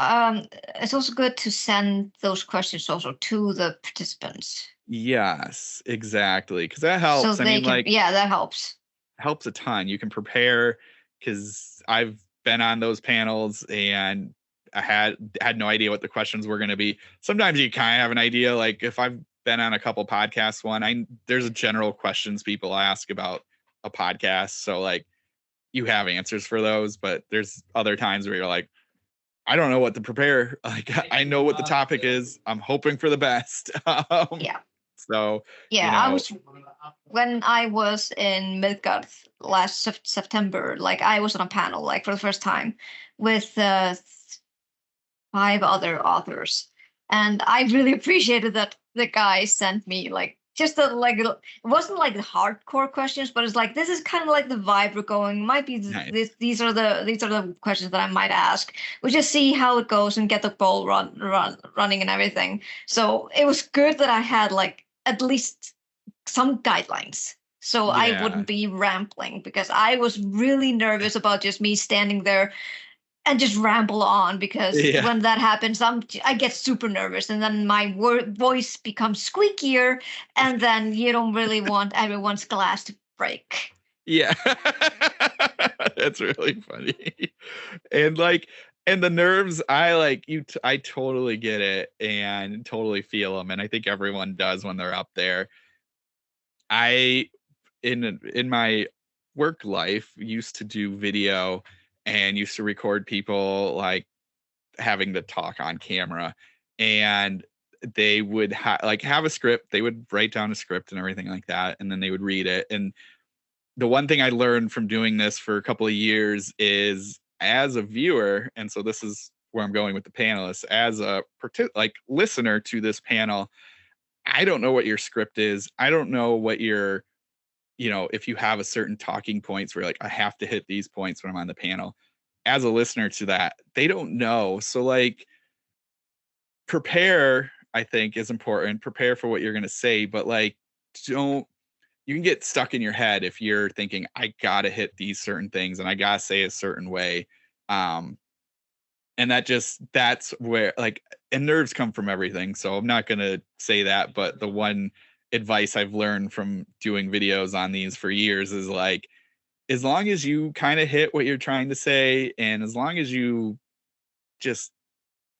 [SPEAKER 2] good to send those questions also to the participants.
[SPEAKER 1] Yes, exactly. Because that helps.
[SPEAKER 2] So that helps.
[SPEAKER 1] Helps a ton. You can prepare, because I've been on those panels and I had no idea what the questions were going to be. Sometimes you kind of have an idea. Like if I've been on a couple podcasts, there's a general questions people ask about a podcast. So like you have answers for those, but there's other times where you're like, I don't know what to prepare. Like I know what the topic is. I'm hoping for the best.
[SPEAKER 2] Yeah.
[SPEAKER 1] So
[SPEAKER 2] yeah, when I was in Midgard last September, like I was on a panel like for the first time with 5 other authors, and I really appreciated that the guy sent me like just it wasn't like the hardcore questions, but it's like this is kind of like the vibe we're going. Might be
[SPEAKER 1] nice.
[SPEAKER 2] these are the questions that I might ask. We just see how it goes and get the ball running and everything. So it was good that I had like at least some guidelines, so I wouldn't be rambling, because I was really nervous about just me standing there and just ramble on, because when that happens, I get super nervous, and then my voice becomes squeakier, and then you don't really want everyone's glass to break.
[SPEAKER 1] Yeah, that's really funny. And the nerves, I totally get it and totally feel them, and I think everyone does when they're up there. I in my work life used to do video and used to record people like having to talk on camera, and they would have a script. They would write down a script and everything like that, and then they would read it. And the one thing I learned from doing this for a couple of years is, as a viewer, and so this is where I'm going with the panelists, as a listener to this panel, I don't know what your script is. I don't know what your, if you have a certain talking points where like, I have to hit these points when I'm on the panel. As a listener to that, they don't know. So like prepare, I think, is important. Prepare for what you're going to say, but like, you can get stuck in your head if you're thinking, I gotta hit these certain things and I gotta say a certain way. And that's where and nerves come from everything. So I'm not gonna say that, but the one advice I've learned from doing videos on these for years is like, as long as you kind of hit what you're trying to say, and as long as you just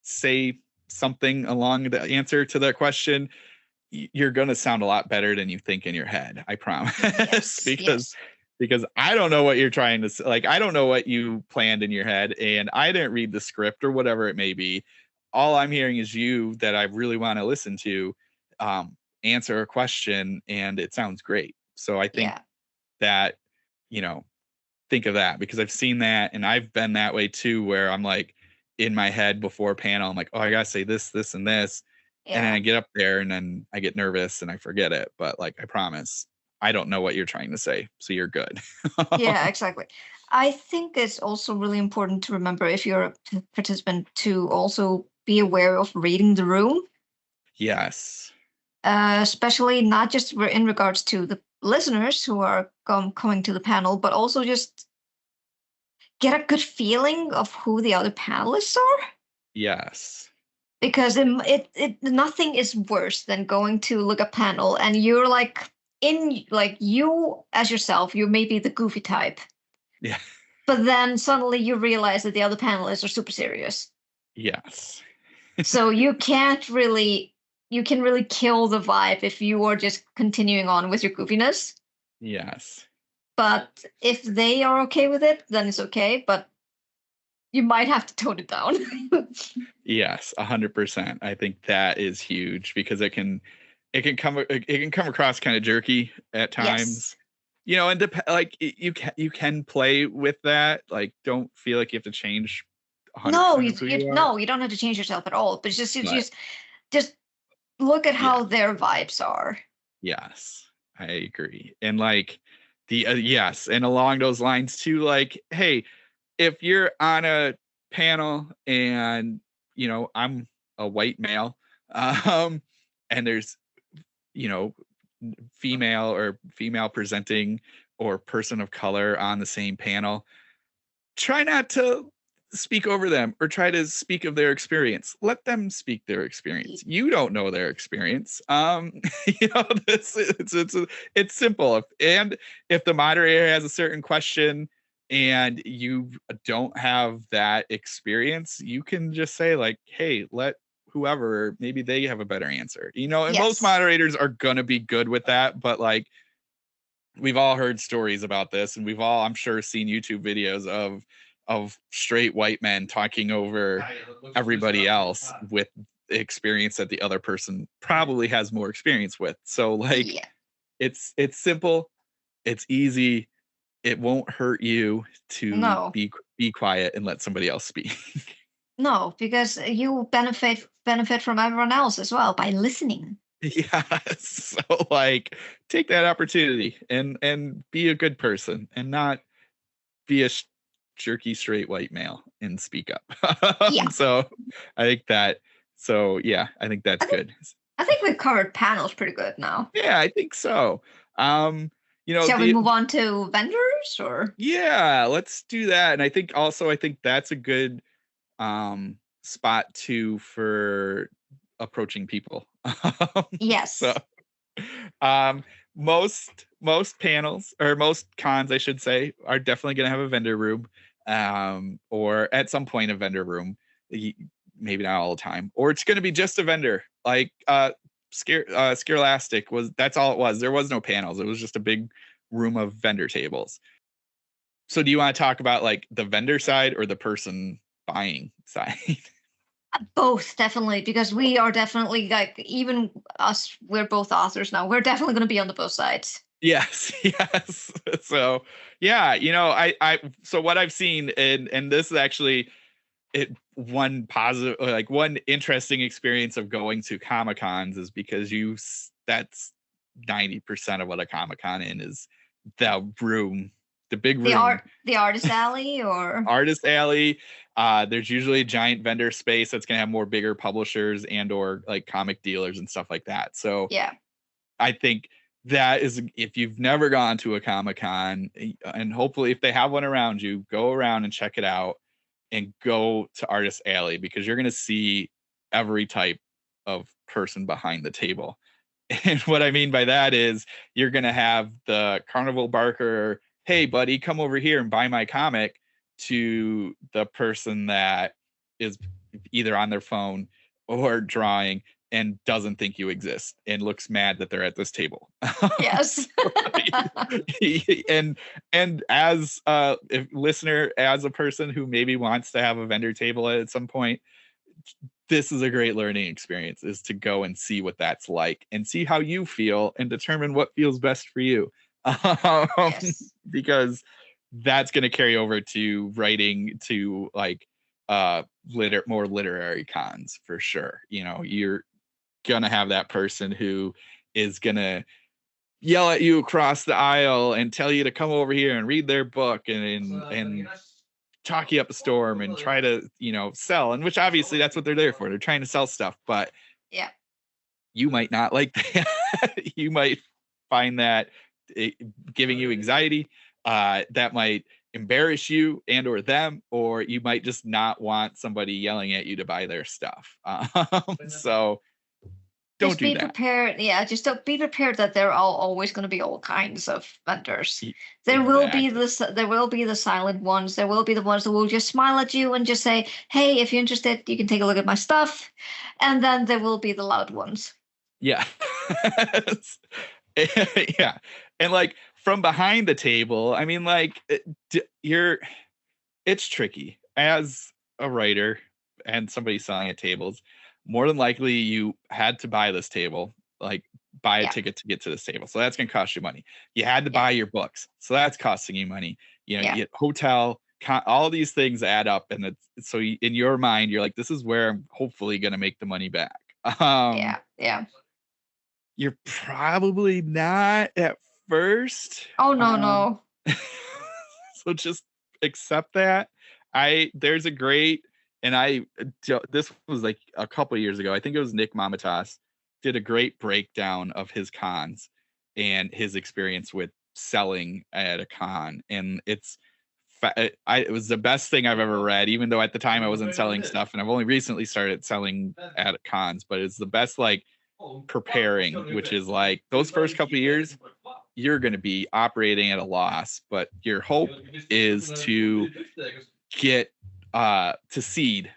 [SPEAKER 1] say something along the answer to that question, you're going to sound a lot better than you think in your head. I promise.
[SPEAKER 2] Yes,
[SPEAKER 1] because I don't know what you're trying to say. Like, I don't know what you planned in your head, and I didn't read the script or whatever it may be. All I'm hearing is you that I really want to listen to answer a question, and it sounds great. So I think that, think of that, because I've seen that and I've been that way too, where I'm like in my head before a panel, I'm like, oh, I gotta say this, this, and this. And then I get up there and then I get nervous and I forget it. But like, I promise, I don't know what you're trying to say. So you're good.
[SPEAKER 2] Yeah, exactly. I think it's also really important to remember, if you're a participant, to also be aware of reading the room.
[SPEAKER 1] Yes.
[SPEAKER 2] Especially not just in regards to the listeners who are coming to the panel, but also just get a good feeling of who the other panelists are.
[SPEAKER 1] Yes.
[SPEAKER 2] because nothing is worse than going to look a panel and you're like in like you as yourself, you may be the goofy type,
[SPEAKER 1] Yeah.
[SPEAKER 2] but then suddenly you realize that the other panelists are super serious.
[SPEAKER 1] Yes.
[SPEAKER 2] So you can really kill the vibe if you are just continuing on with your goofiness.
[SPEAKER 1] Yes.
[SPEAKER 2] But if they are okay with it, then it's okay. But you might have to tone it down.
[SPEAKER 1] Yes, 100%. I think that is huge because it can come across kind of jerky at
[SPEAKER 2] Yes.
[SPEAKER 1] times. And like you can play with that. Like, don't feel like you have to change
[SPEAKER 2] No,
[SPEAKER 1] 100% of who you are.
[SPEAKER 2] you don't have to change yourself at all. But just
[SPEAKER 1] But
[SPEAKER 2] just look at
[SPEAKER 1] yeah,
[SPEAKER 2] how their vibes are.
[SPEAKER 1] yes, I agree. And like yes, and along those lines too, like, hey, if you're on a panel and I'm a white male, um, and there's you know female presenting or person of color on the same panel, try not to speak over them or try to speak of their experience. Let them speak their experience. You don't know their experience. It's simple. And if the moderator has a certain question and you don't have that experience, you can just say like, hey, let whoever, maybe they have a better answer. And most
[SPEAKER 2] Yes.
[SPEAKER 1] moderators are gonna be good with that, but like, we've all heard stories about this, and we've all, I'm sure, seen YouTube videos of straight white men talking over everybody else with the experience that the other person probably has more experience with. So like,
[SPEAKER 2] Yeah.
[SPEAKER 1] it's simple, it's easy, it won't hurt you to
[SPEAKER 2] No.
[SPEAKER 1] be quiet and let somebody else speak.
[SPEAKER 2] No, because you benefit from everyone else as well by listening.
[SPEAKER 1] Yes. So like, take that opportunity and be a good person and not be a jerky straight white male and speak up.
[SPEAKER 2] Yeah.
[SPEAKER 1] So I think that, so yeah, I think that's
[SPEAKER 2] I think
[SPEAKER 1] good.
[SPEAKER 2] I think we've covered panels pretty good now.
[SPEAKER 1] Yeah, I think so. Um,
[SPEAKER 2] Shall we
[SPEAKER 1] the
[SPEAKER 2] move on to vendors or?
[SPEAKER 1] yeah, let's do that. And I think that's a good spot too for approaching people. So
[SPEAKER 2] Yes.
[SPEAKER 1] um most panels, or most cons I should say, are definitely going to have a vendor room, or at some point a vendor room. Maybe not all the time, or it's going to be just a vendor, like Scarelastic was, that's all it was. There was no panels, it was just a big room of vendor tables. So do you want to talk about like the vendor side or the person buying side?
[SPEAKER 2] Both definitely, because we are definitely like even us, we're both authors now. We're definitely going to be on the both sides.
[SPEAKER 1] Yes, yes. So yeah, so what I've seen, and this is actually one positive, like one interesting experience of going to Comic Cons, is because that's 90% of what a Comic Con is the room, the big room,
[SPEAKER 2] The artist alley or
[SPEAKER 1] artist alley. There's usually a giant vendor space that's gonna have more bigger publishers and or like comic dealers and stuff like that. So
[SPEAKER 2] yeah.
[SPEAKER 1] I think that is, if you've never gone to a Comic Con, and hopefully if they have one around you, go around and check it out and go to Artist Alley, because you're going to see every type of person behind the table. And what I mean by that is you're going to have the carnival barker, hey, buddy, come over here and buy my comic, to the person that is either on their phone or drawing and doesn't think you exist and looks mad that they're at this table.
[SPEAKER 2] Yes.
[SPEAKER 1] and as a listener, as a person who maybe wants to have a vendor table at some point, this is a great learning experience, is to go and see what that's like and see how you feel and determine what feels best for you.
[SPEAKER 2] Yes.
[SPEAKER 1] Because that's going to carry over to writing, to like more literary cons for sure. You're gonna have that person who is gonna yell at you across the aisle and tell you to come over here and read their book, and talk you up a storm and try to sell, and which obviously that's what they're there for. They're trying to sell stuff, but
[SPEAKER 2] Yeah.
[SPEAKER 1] you might not like that. You might find that giving you anxiety. That might embarrass you and or them, or you might just not want somebody yelling at you to buy their stuff. So don't
[SPEAKER 2] Just
[SPEAKER 1] do
[SPEAKER 2] be
[SPEAKER 1] that.
[SPEAKER 2] prepared. Yeah, just don't be prepared that there are always going to be all kinds of vendors. There will be
[SPEAKER 1] Exactly.
[SPEAKER 2] there will be the silent ones. There will be the ones that will just smile at you and just say, "Hey, if you're interested, you can take a look at my stuff." And then there will be the loud ones.
[SPEAKER 1] Yeah. Yeah. And like from behind the table, I mean, like it's tricky as a writer and somebody selling at tables. More than likely, you had to buy this table, like buy a
[SPEAKER 2] Yeah,
[SPEAKER 1] ticket to get to this table. So that's going to cost you money. You had to
[SPEAKER 2] yeah,
[SPEAKER 1] buy your books. So that's costing you money. You know,
[SPEAKER 2] yeah,
[SPEAKER 1] you get hotel, all these things add up. And it's, so in your mind, you're like, this is where I'm hopefully going to make the money back. Um,
[SPEAKER 2] yeah, yeah.
[SPEAKER 1] you're probably not at first.
[SPEAKER 2] Oh no, no.
[SPEAKER 1] So just accept that. There's a great, and this was like a couple of years ago. I think it was Nick Mamatas did a great breakdown of his cons and his experience with selling at a con, and it was the best thing I've ever read. Even though at the time I wasn't selling stuff, and I've only recently started selling at cons, but it's the best like preparing, which is like those first couple of years you're going to be operating at a loss, but your hope is to get to seed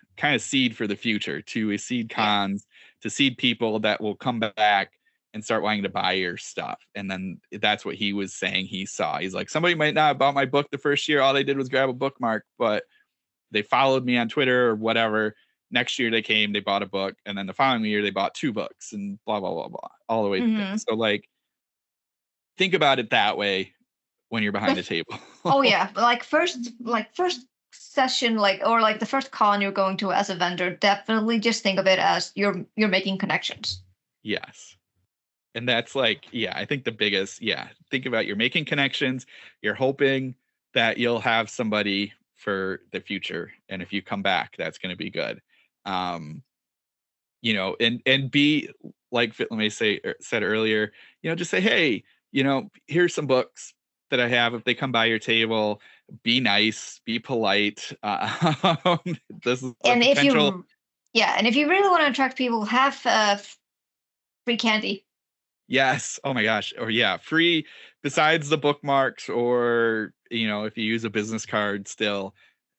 [SPEAKER 1] for the future, to seed cons, to seed people that will come back and start wanting to buy your stuff. And then that's what he was saying he saw. He's like, somebody might not have bought my book the first year. All they did was grab a bookmark, but they followed me on Twitter or whatever. Next year they came, they bought a book, and then the following year they bought 2 books and blah, blah, blah, blah, all the way through.
[SPEAKER 2] Mm-hmm.
[SPEAKER 1] So like, think about it that way when you're behind the table.
[SPEAKER 2] Oh yeah, like first session, or like the first con you're going to as a vendor, definitely just think of it as you're making connections.
[SPEAKER 1] Yes. And that's like, yeah, I think the biggest, think about you're making connections, you're hoping that you'll have somebody for the future. And if you come back, that's going to be good. You know, and be like said earlier, you know, just say, hey, you know, here's some books that I have. If they come by your table, be nice, be polite. This is a
[SPEAKER 2] And
[SPEAKER 1] potential.
[SPEAKER 2] and if you really want to attract people, have free candy.
[SPEAKER 1] Yes. Oh my gosh. Or yeah, free besides the bookmarks, or, you know, if you use a business card still,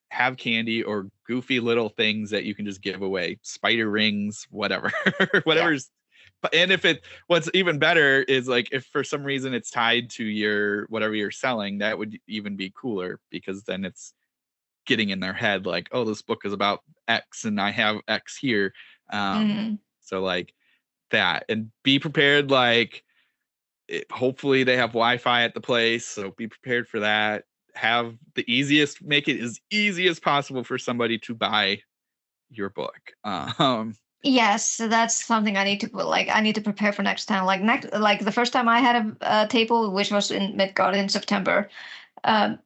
[SPEAKER 1] have candy or goofy little things that you can just give away. Spider rings, whatever. Whatever's and what's even better is like if for some reason it's tied to your whatever you're selling, that would even be cooler, because then it's getting in their head like, oh, this book is about X and I have X here.
[SPEAKER 2] Mm-hmm.
[SPEAKER 1] So like that, and be prepared. Like hopefully they have Wi-Fi at the place, so be prepared for that. Make it as easy as possible for somebody to buy your book.
[SPEAKER 2] Yes, so that's something I need to I need to prepare for next time. Like the first time I had a table, which was in Midgard in September, I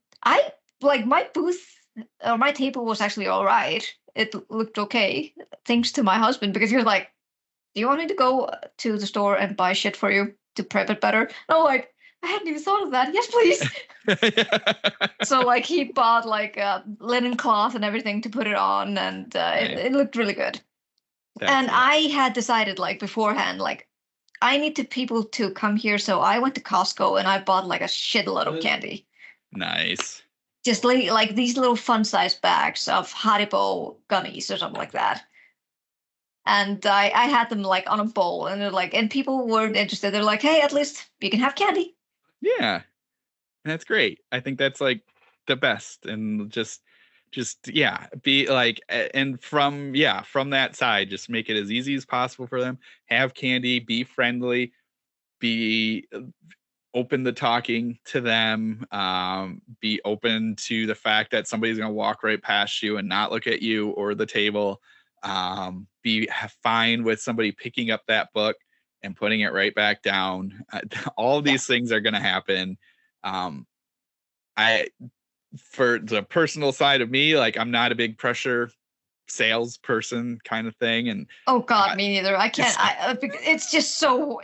[SPEAKER 2] like my booth or my table was actually all right. It looked okay, thanks to my husband, because he was like, "Do you want me to go to the store and buy shit for you to prep it better?" And I'm like, I hadn't even thought of that. Yes, please. So like he bought like a linen cloth and everything to put it on, and it looked really good. And I had decided like beforehand, like I need people to come here. So I went to Costco and I bought like a shitload of candy.
[SPEAKER 1] Nice.
[SPEAKER 2] Just like these little fun size bags of Haribo gummies or something like that. And I had them like on a bowl, and they're like, and people weren't interested. They're like, hey, at least you can have candy.
[SPEAKER 1] Yeah. And that's great. I think that's like the best. And just be like, and from that side, just make it as easy as possible for them. Have candy, be friendly, be open to talking to them, be open to the fact that somebody's going to walk right past you and not look at you or the table. Be fine with somebody picking up that book and putting it right back down. All these things are going to happen. For the personal side of me, like I'm not a big pressure salesperson kind of thing. And
[SPEAKER 2] oh God, me neither. I can't. It's just so.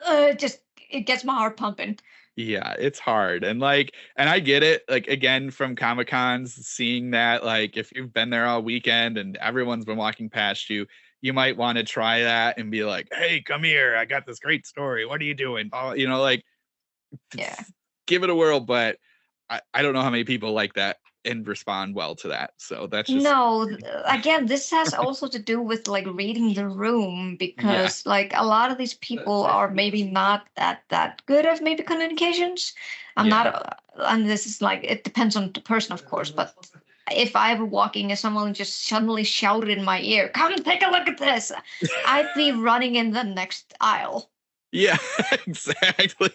[SPEAKER 2] It gets my heart pumping.
[SPEAKER 1] Yeah, it's hard. And like, and I get it, like, again, from Comic Cons, seeing that, like, if you've been there all weekend and everyone's been walking past you, you might want to try that and be like, hey, come here, I got this great story, what are you doing? Oh, you know, like,
[SPEAKER 2] Yeah.
[SPEAKER 1] give it a whirl. But I don't know how many people like that and respond well to that. So that's just,
[SPEAKER 2] No, again, this has also to do with like reading the room
[SPEAKER 1] yeah,
[SPEAKER 2] because like a lot of these people are maybe not that good at maybe communications. I'm
[SPEAKER 1] yeah.
[SPEAKER 2] not, and this is like it depends on the person, of course. But if I were walking and someone just suddenly shouted in my ear, "Come and take a look at this," I'd be running in the next aisle.
[SPEAKER 1] Yeah, exactly.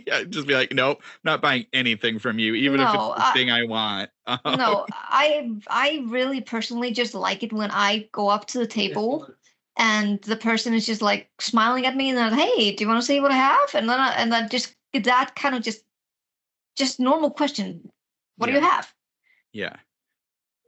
[SPEAKER 1] Yeah, just be like, nope, not buying anything from you, even if it's
[SPEAKER 2] No,
[SPEAKER 1] the thing I want.
[SPEAKER 2] no, I really personally just like it when I go up to the table and the person is just like smiling at me and then, hey, do you want to see what I have? And then just that kind of just normal question. What do you
[SPEAKER 1] Yeah,
[SPEAKER 2] have?
[SPEAKER 1] yeah,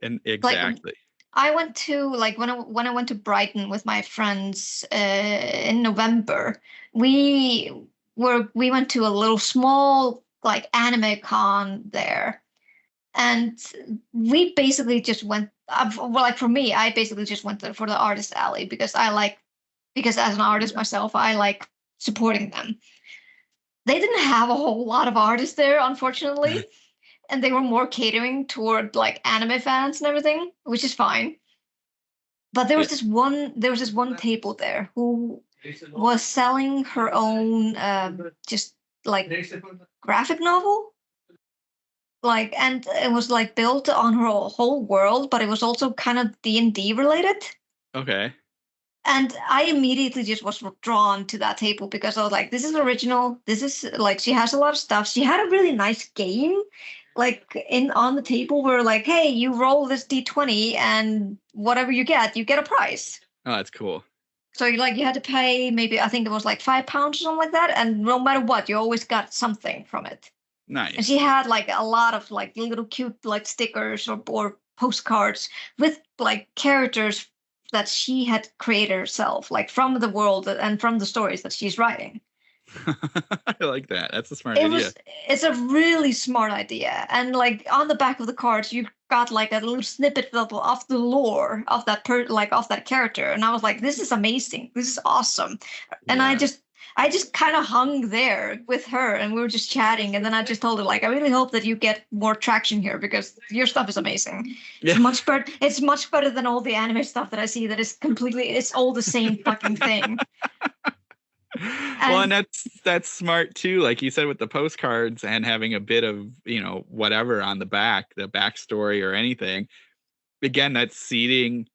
[SPEAKER 1] and
[SPEAKER 2] Like
[SPEAKER 1] exactly.
[SPEAKER 2] I went to like when I went to Brighton with my friends in November, we we went to a little small like anime con there. And we basically just went well, like for me, I basically just went there for the artist alley because I like because as an artist myself, I like supporting them. They didn't have a whole lot of artists there, unfortunately, and they were more catering toward like anime fans and everything, which is fine. But
[SPEAKER 1] Yeah.
[SPEAKER 2] there was this one table there who was selling her own just like graphic novel, like, and it was like built on her whole world, but it was also kind of D&D related.
[SPEAKER 1] Okay.
[SPEAKER 2] And I immediately just was drawn to that table because I was like, this is original. This is like she has a lot of stuff. She had a really nice game like in on the table where like, hey, you roll this D20 and whatever you get a prize.
[SPEAKER 1] Oh, that's cool.
[SPEAKER 2] So you had to pay maybe I think it was like £5 or something like that, and no matter what, you always got something from it. And she
[SPEAKER 1] Nice.
[SPEAKER 2] had like a lot of like little cute like stickers or postcards with like characters that she had created herself, like from the world and from the stories that she's writing.
[SPEAKER 1] I like that. That's a smart
[SPEAKER 2] It
[SPEAKER 1] idea.
[SPEAKER 2] was it's a really smart idea. And like on the back of the cards you got like a little snippet of the lore of of that character. And I was like, this is amazing. This is awesome. And
[SPEAKER 1] Yeah.
[SPEAKER 2] I just kind of hung there with her and we were just chatting. And then I just told her, like, I really hope that you get more traction here because your stuff is amazing.
[SPEAKER 1] Yeah.
[SPEAKER 2] It's much better than all the anime stuff that I see that is completely it's all the same fucking thing.
[SPEAKER 1] Well, and
[SPEAKER 2] And
[SPEAKER 1] that's smart too, like you said, with the postcards and having a bit of, whatever on the back, the backstory or anything. Again, that's seeding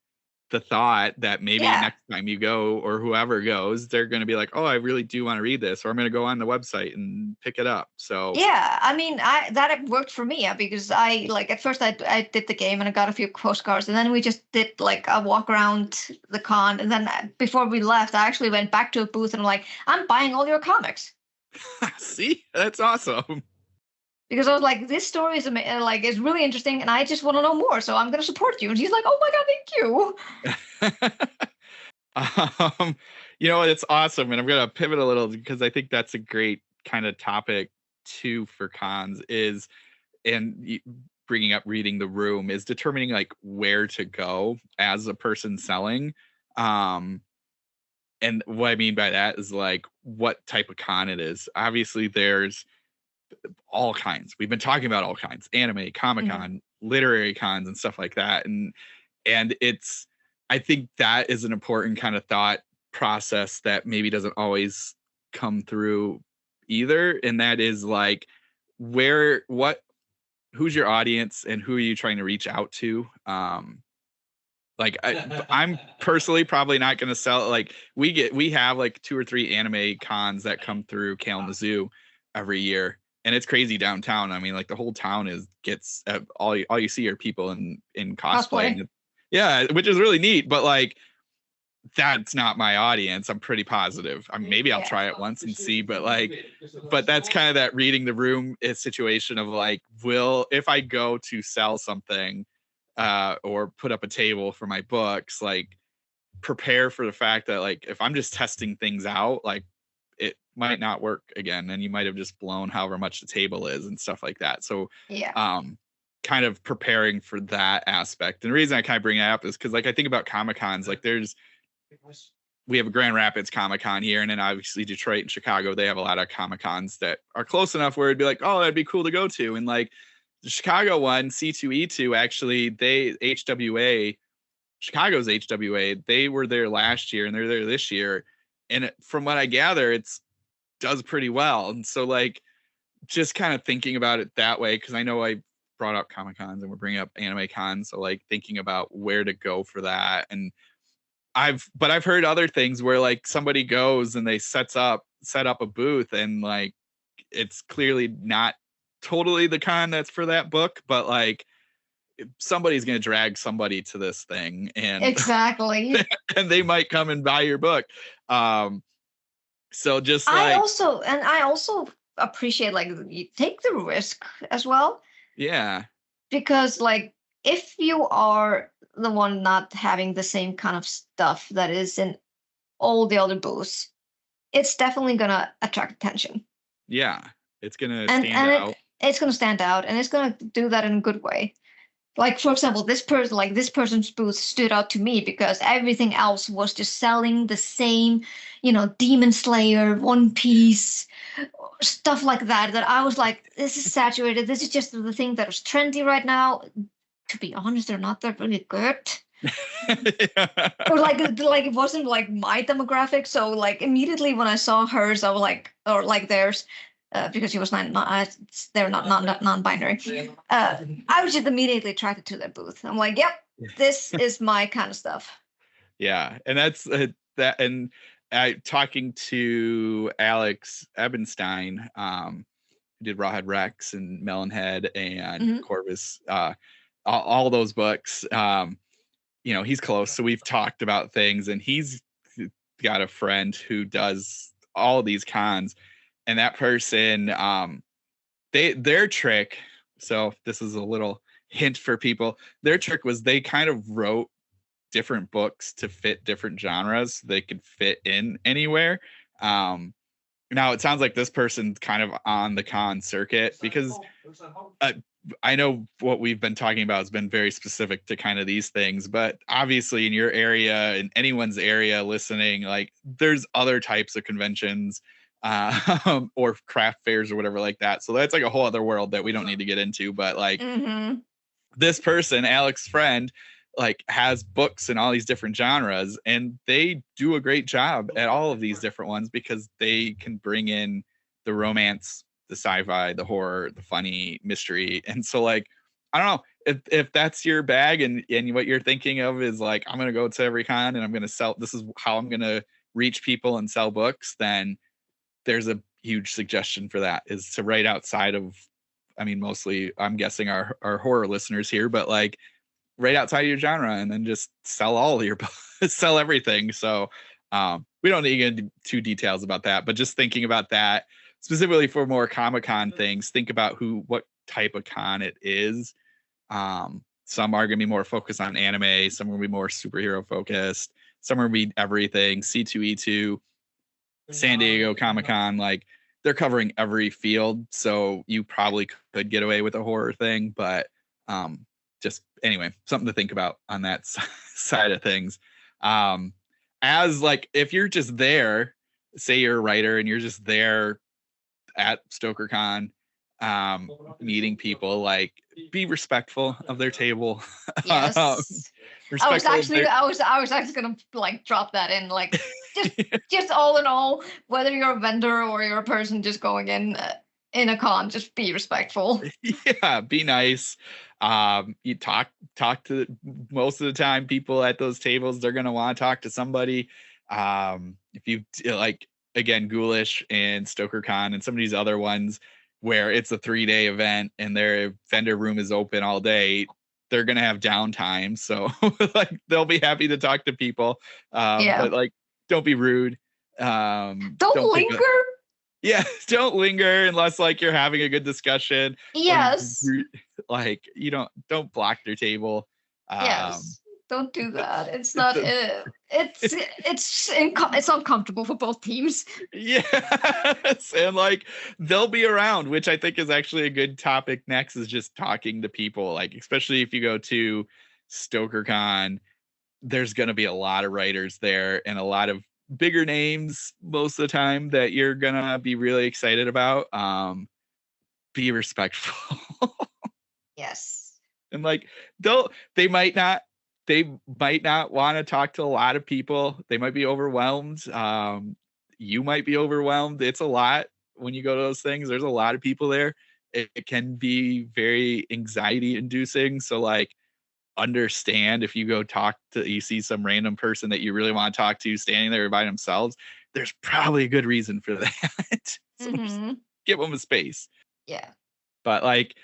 [SPEAKER 1] the thought that maybe
[SPEAKER 2] yeah.
[SPEAKER 1] next time you go or whoever goes, they're going to be like, oh, I really do want to read this, or I'm going to go on the website and pick it up. So
[SPEAKER 2] Yeah, I mean, I that worked for me because I like at first I did the game and I got a few postcards and then we just did like a walk around the con and then before we left I actually went back to a booth and I'm like, I'm buying all your comics
[SPEAKER 1] see, that's awesome.
[SPEAKER 2] because I was like, this story is like is really interesting and I just want to know more, so I'm gonna support you. And she's like, oh my god, thank you.
[SPEAKER 1] um, it's awesome, and I'm gonna pivot a little because I think that's a great kind of topic too for cons is, and bringing up reading the room is determining like where to go as a person selling. Um, and what I mean by that is like what type of con it is. Obviously, there's all kinds. We've been talking about all kinds: anime, Comic
[SPEAKER 2] Hmm.
[SPEAKER 1] Con, literary cons, and stuff like that. And it's, I think that is an important kind of thought process that maybe doesn't always come through either. And that is like, who's your audience and who are you trying to reach out to? Like I'm personally probably not going to sell, like we have like 2 or 3 anime cons that come through Kalamazoo every year, and it's crazy downtown. I mean, like the whole town gets all you see are people in cosplay.
[SPEAKER 2] Cosplay.
[SPEAKER 1] And yeah, which is really neat, but like that's not my audience. I'm pretty positive. Maybe I'll
[SPEAKER 2] Yeah.
[SPEAKER 1] try it once and see, but that's kind of that reading the room situation of like, if I go to sell something or put up a table for my books, like prepare for the fact that like if I'm just testing things out, like might not work again, and you might have just blown however much the table is and stuff like that. So kind of preparing for that aspect. And the reason I kind of bring it up is because like I think about Comic Cons, like we have a Grand Rapids Comic Con here, and then obviously Detroit and Chicago, they have a lot of Comic Cons that are close enough where it'd be like, oh, that'd be cool to go to. And like the Chicago one, C2E2, actually, Chicago's HWA, they were there last year and they're there this year. And from what I gather, it's does pretty well. And so like just kind of thinking about it that way, because I know I brought up Comic Cons and we're bringing up anime cons, so like thinking about where to go for that. And I've heard other things where like somebody goes and they set up a booth and like it's clearly not totally the con that's for that book, but like somebody's going to drag somebody to this thing, and
[SPEAKER 2] exactly
[SPEAKER 1] and they might come and buy your book. So just like
[SPEAKER 2] I also appreciate like you take the risk as well.
[SPEAKER 1] Yeah.
[SPEAKER 2] Because like if you are the one not having the same kind of stuff that is in all the other booths, it's definitely gonna attract attention.
[SPEAKER 1] Yeah. It's gonna stand out.
[SPEAKER 2] It's gonna stand out, and it's gonna do that in a good way. Like, for example, this person's booth stood out to me because everything else was just selling the same, Demon Slayer, One Piece, stuff like that. That I was like, this is saturated. This is just the thing that is trendy right now. To be honest, they're not that really good. Or like it wasn't like my demographic. So like immediately when I saw hers, I was like, or like theirs. Because he was they're not non-binary. I was just immediately attracted to their booth. I'm like, yep, this is my kind of stuff.
[SPEAKER 1] Yeah, and that's that. And talking to Alex Ebenstein, who did Rawhead Rex and Melonhead and Corvus, all those books. He's close, so we've talked about things, and he's got a friend who does all these cons. And that person, their trick, so this is a little hint for people, their trick was they kind of wrote different books to fit different genres. They could fit in anywhere. Now it sounds like this person's kind of on the con circuit, because I know what we've been talking about has been very specific to kind of these things, but obviously in your area, in anyone's area listening, like there's other types of conventions or craft fairs or whatever like that. So that's like a whole other world that we don't need to get into. But like this person, Alex's friend, like has books in all these different genres, and they do a great job at all of these different ones because they can bring in the romance, the sci-fi, the horror, the funny, mystery. And so like, I don't know if that's your bag and what you're thinking of is like, I'm going to go to every con and I'm going to sell, this is how I'm going to reach people and sell books, then there's a huge suggestion for that, is to write outside of, I mean, mostly I'm guessing our horror listeners here, but like right outside of your genre, and then just sell all of your sell everything. So we don't need to get into too details about that, but just thinking about that specifically for more Comic-Con things, think about what type of con it is. Some are going to be more focused on anime. Some will be more superhero focused. Some will be everything. C2E2, San Diego Comic-Con, like they're covering every field, so you probably could get away with a horror thing, but just anyway, something to think about on that side of things. As like, if you're just there, say you're a writer and you're just there at StokerCon, meeting people, like be respectful of their I was
[SPEAKER 2] actually gonna like drop that in, like just all in all, whether you're a vendor or you're a person just going in a con, just be respectful.
[SPEAKER 1] Yeah, be nice. You talk to, most of the time people at those tables, they're gonna want to talk to somebody. If you like, again, Ghoulish and StokerCon and some of these other ones where it's a 3-day event and their vendor room is open all day, they're going to have downtime. So like they'll be happy to talk to people. But like, don't be rude.
[SPEAKER 2] Don't linger.
[SPEAKER 1] Don't linger unless like you're having a good discussion.
[SPEAKER 2] Yes.
[SPEAKER 1] Like don't block their table.
[SPEAKER 2] Yes. Don't do that. It's not. It's uncomfortable for both teams.
[SPEAKER 1] Yes, and like they'll be around, which I think is actually a good topic next. Is just talking to people, like especially if you go to StokerCon, there's going to be a lot of writers there and a lot of bigger names most of the time that you're gonna be really excited about. Be respectful.
[SPEAKER 2] Yes.
[SPEAKER 1] And like they might not want to talk to a lot of people. They might be overwhelmed. You might be overwhelmed. It's a lot when you go to those things. There's a lot of people there. It can be very anxiety inducing. So like understand if you go you see some random person that you really want to talk to standing there by themselves, there's probably a good reason for that. So give them a space.
[SPEAKER 2] Yeah.
[SPEAKER 1] But like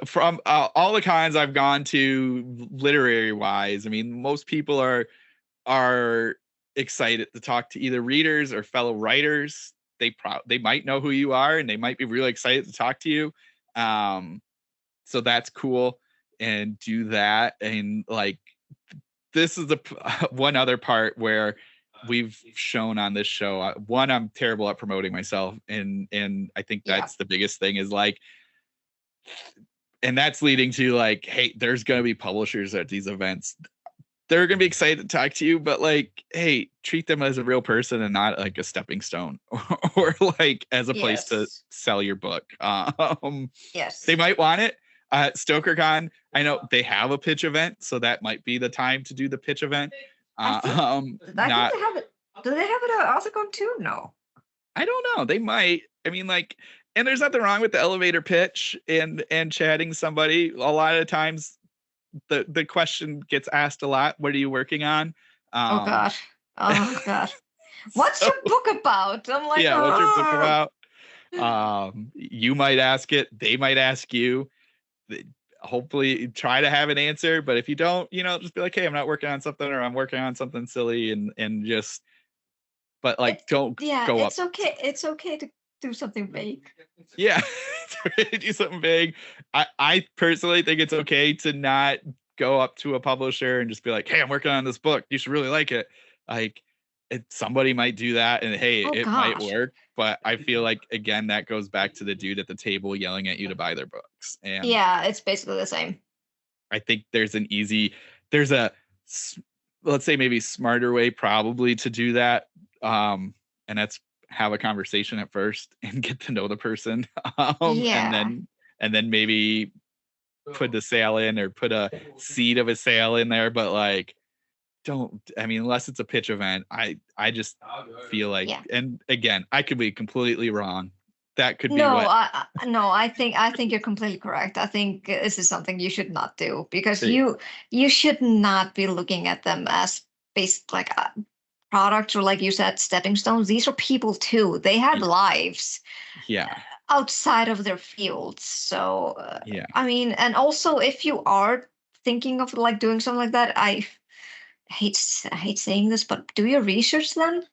[SPEAKER 1] from all the cons I've gone to literary wise, I mean, most people are excited to talk to either readers or fellow writers. They might know who you are and they might be really excited to talk to you. So that's cool, and do that. And like, this is the one other part where we've shown on this show. One, I'm terrible at promoting myself, and I think that's the biggest thing is like, and that's leading to like, hey, there's going to be publishers at these events. They're going to be excited to talk to you, but like, hey, treat them as a real person and not like a stepping stone or like as a place to sell your book.
[SPEAKER 2] Yes.
[SPEAKER 1] They might want it. StokerCon, I know they have a pitch event, so that might be the time to do the pitch event.
[SPEAKER 2] I think they have it. Do they have it at AuthorCon too? No.
[SPEAKER 1] I don't know. They might. I mean, like, and there's nothing wrong with the elevator pitch and chatting somebody. A lot of times the question gets asked a lot. What are you working on?
[SPEAKER 2] Oh gosh. What's your book about? I'm like,
[SPEAKER 1] what's your book about? You might ask it. They might ask you. Hopefully try to have an answer. But if you don't, just be like, hey, I'm not working on something, or I'm working on something silly, and just, but like, don't go up.
[SPEAKER 2] It's okay. It's okay to do something vague.
[SPEAKER 1] Yeah. Do something vague. I personally think it's okay to not go up to a publisher and just be like, hey, I'm working on this book. You should really like it. Like, somebody might do that, and hey, might work. But I feel like, again, that goes back to the dude at the table yelling at you to buy their books. And
[SPEAKER 2] yeah, it's basically the same.
[SPEAKER 1] I think there's a, let's say maybe smarter way probably to do that. And that's have a conversation at first and get to know the person. And then maybe put the sale in or put a seed of a sale in there. But like, unless it's a pitch event, I just feel like, and again, I could be completely wrong. That could be
[SPEAKER 2] I think you're completely correct. I think this is something you should not do, because you should not be looking at them as based like products, or like you said, stepping stones. These are people too. They have lives outside of their fields. So I mean, and also if you are thinking of like doing something like that, I hate saying this, but do your research then.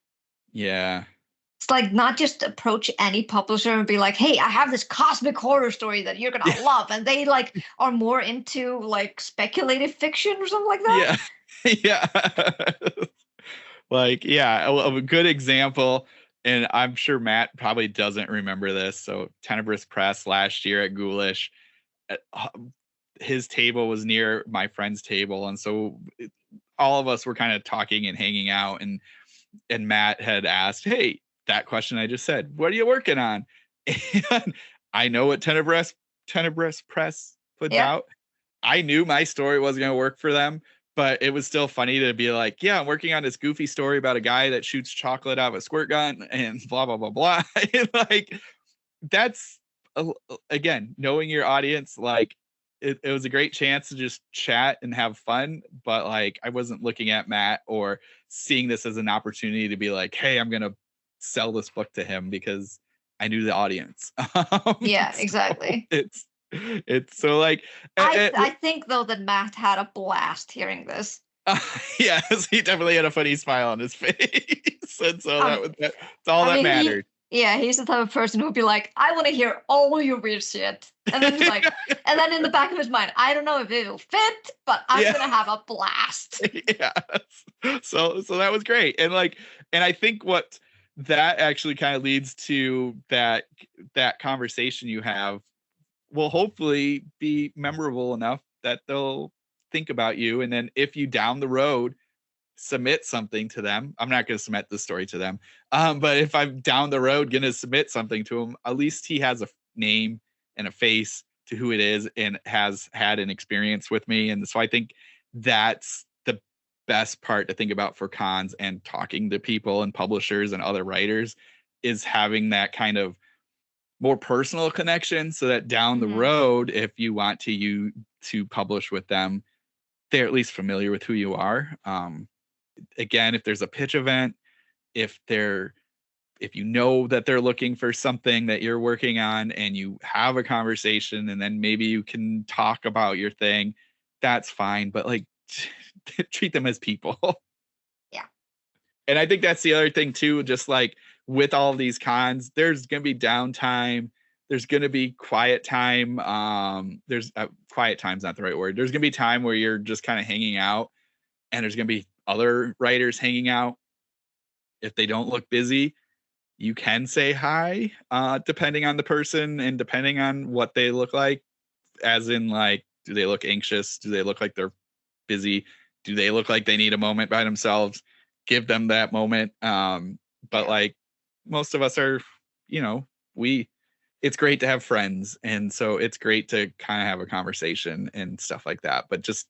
[SPEAKER 2] It's like, not just approach any publisher and be like, hey, I have this cosmic horror story that you're gonna love, and they like are more into like speculative fiction or something like that.
[SPEAKER 1] Like, a good example, and I'm sure Matt probably doesn't remember this. So Tenebrous Press last year at Ghoulish, his table was near my friend's table, and so all of us were kind of talking and hanging out, and Matt had asked, hey, that question I just said, what are you working on? And I know what Tenebrous Press puts out. I knew my story wasn't going to work for them, but it was still funny to be like, yeah, I'm working on this goofy story about a guy that shoots chocolate out of a squirt gun and blah, blah, blah, blah. And like, that's, again, knowing your audience, like, it was a great chance to just chat and have fun. But like, I wasn't looking at Matt or seeing this as an opportunity to be like, hey, I'm going to sell this book to him, because I knew the audience.
[SPEAKER 2] Exactly.
[SPEAKER 1] It's so like,
[SPEAKER 2] I think though that Matt had a blast hearing this.
[SPEAKER 1] Yes, he definitely had a funny smile on his face, and so that's all that mattered.
[SPEAKER 2] Yeah, he's the type of person who'd be like, I want to hear all your weird shit. And then he's like, and then in the back of his mind, I don't know if it'll fit, but I'm
[SPEAKER 1] Yeah.
[SPEAKER 2] gonna have a blast.
[SPEAKER 1] Yeah. So that was great. And I think what that actually kind of leads to that conversation you have will hopefully be memorable enough that they'll think about you. And then if you down the road submit something to them, I'm not going to submit the story to them. But if I'm down the road going to submit something to him, at least he has a name and a face to who it is and has had an experience with me. And so I think that's the best part to think about for cons and talking to people and publishers and other writers, is having that kind of more personal connection, so that down the road, if you want to publish with them, they're at least familiar with who you are. Again, if there's a pitch event, if you know that they're looking for something that you're working on and you have a conversation and then maybe you can talk about your thing, that's fine. But like, treat them as people.
[SPEAKER 2] Yeah.
[SPEAKER 1] And I think that's the other thing too, just like with all of these cons, there's going to be downtime. There's going to be quiet time. There's quiet time's not the right word. There's going to be time where you're just kind of hanging out, and there's going to be other writers hanging out. If they don't look busy, you can say hi, depending on the person and depending on what they look like, as in like, do they look anxious? Do they look like they're busy? Do they look like they need a moment by themselves? Give them that moment. But like most of us are, it's great to have friends. And so it's great to kind of have a conversation and stuff like that. But just,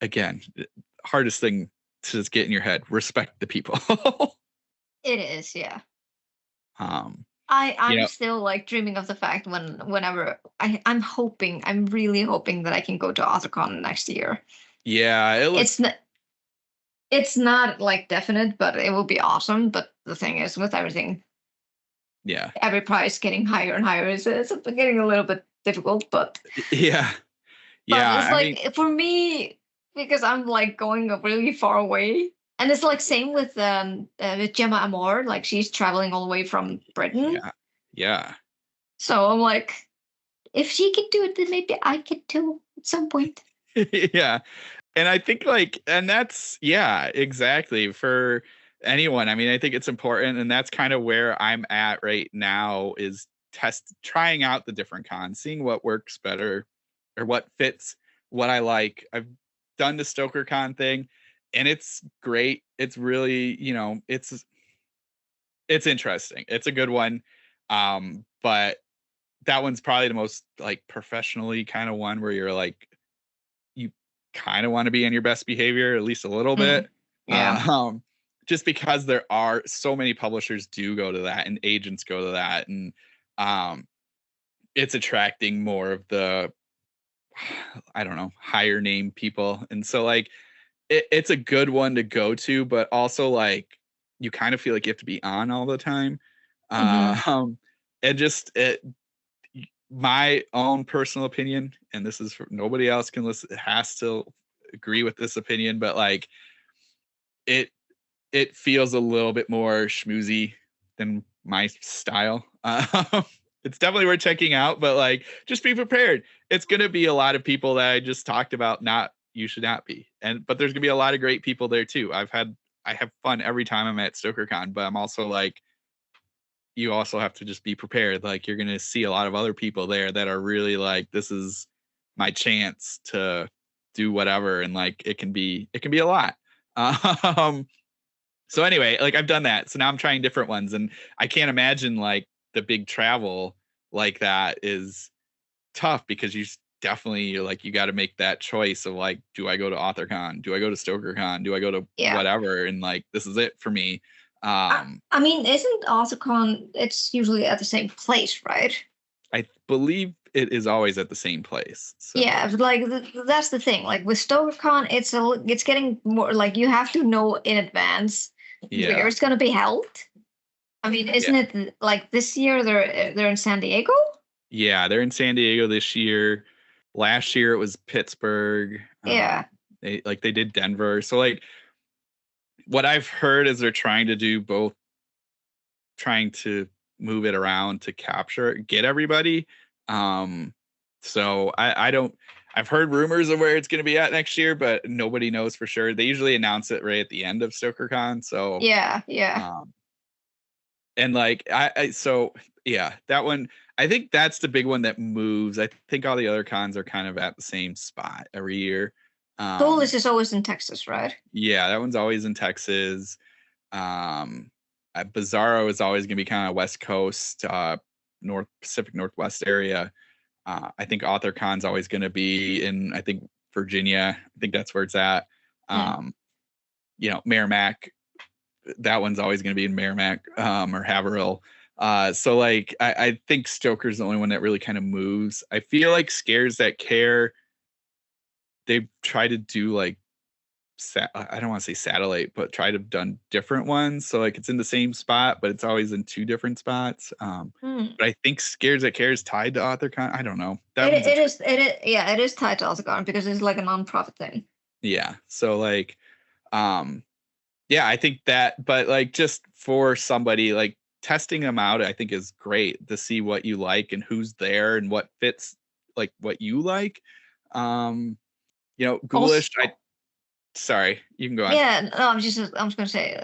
[SPEAKER 1] again, hardest thing to just get in your head, respect the people.
[SPEAKER 2] It is, yeah.
[SPEAKER 1] I'm
[SPEAKER 2] still like dreaming of the fact whenever I'm really hoping that I can go to AuthorCon next year.
[SPEAKER 1] Yeah,
[SPEAKER 2] it's not like definite, but it will be awesome. But the thing is, with everything, every price getting higher and higher, it's getting a little bit difficult. But
[SPEAKER 1] yeah,
[SPEAKER 2] but it's like for me, because I'm like going really far away. And it's like same with Gemma Amor, like she's traveling all the way from Britain.
[SPEAKER 1] Yeah.
[SPEAKER 2] So I'm like, if she can do it, then maybe I can too at some point.
[SPEAKER 1] Yeah. And I think and that's, exactly, for anyone. I mean, I think it's important, and that's kind of where I'm at right now, is trying out the different cons, seeing what works better or what fits what I like. I've done the StokerCon thing, and it's great. It's really, it's interesting. It's a good one. But that one's probably the most like professionally kind of one, where you're like, you kind of want to be in your best behavior, at least a little bit.
[SPEAKER 2] Yeah.
[SPEAKER 1] Just because there are so many publishers do go to that, and agents go to that, and it's attracting more of the, I don't know, higher name people. And so like, it's a good one to go to, but also like, you kind of feel like you have to be on all the time. And just my own personal opinion, and this is for nobody else can listen, has to agree with this opinion, but like, it feels a little bit more schmoozy than my style. It's definitely worth checking out, but like, just be prepared. It's going to be a lot of people that I just talked about. You should not be. But there's going to be a lot of great people there too. I have fun every time I'm at StokerCon, but I'm also like, you also have to just be prepared. Like, you're going to see a lot of other people there that are really like, this is my chance to do whatever. And like, it can be a lot. So anyway, like, I've done that. So now I'm trying different ones, and I can't imagine like the big travel like that is tough, because you're like, you got to make that choice of like, do I go to AuthorCon? Do I go to StokerCon? Do I go to whatever? And like, this is it for me.
[SPEAKER 2] I mean, isn't AuthorCon, it's usually at the same place, right?
[SPEAKER 1] I believe it is always at the same place. So.
[SPEAKER 2] Yeah, but like that's the thing. Like with StokerCon, it's getting more like you have to know in advance where it's going to be held. I mean, isn't it like this year they're in San Diego?
[SPEAKER 1] Yeah, they're in San Diego this year. Last year it was Pittsburgh.
[SPEAKER 2] Yeah.
[SPEAKER 1] They did Denver. So like, what I've heard is they're trying to do both, trying to move it around to get everybody. So I don't. I've heard rumors of where it's going to be at next year, but nobody knows for sure. They usually announce it right at the end of StokerCon. So
[SPEAKER 2] Yeah.
[SPEAKER 1] and like so yeah, that one, I think that's the big one that moves. I think all the other cons are kind of at the same spot every year.
[SPEAKER 2] Soulless is always in Texas, right?
[SPEAKER 1] Yeah, that one's always in Texas. Bizarro is always going to be kind of West Coast, North Pacific Northwest area. I think AuthorCon's always going to be in, I think, Virginia. I think that's where it's at. Merrimack, that one's always going to be in Merrimack or Haverhill. So like, I think Stoker's the only one that really kind of moves. I feel like Scares That Care, they've tried to do like, I don't want to say satellite, but try to have done different ones. So like it's in the same spot, but it's always in two different spots. But I think Scares That Care is tied to AuthorCon. I don't know.
[SPEAKER 2] It is tied to AuthorCon because it's like a nonprofit thing.
[SPEAKER 1] Yeah. So like, yeah, I think that, but like just for somebody like testing them out, I think is great to see what you like and who's there and what fits like what you like. Ghoulish. Sorry, you can go on.
[SPEAKER 2] Yeah, no, I'm just going to say,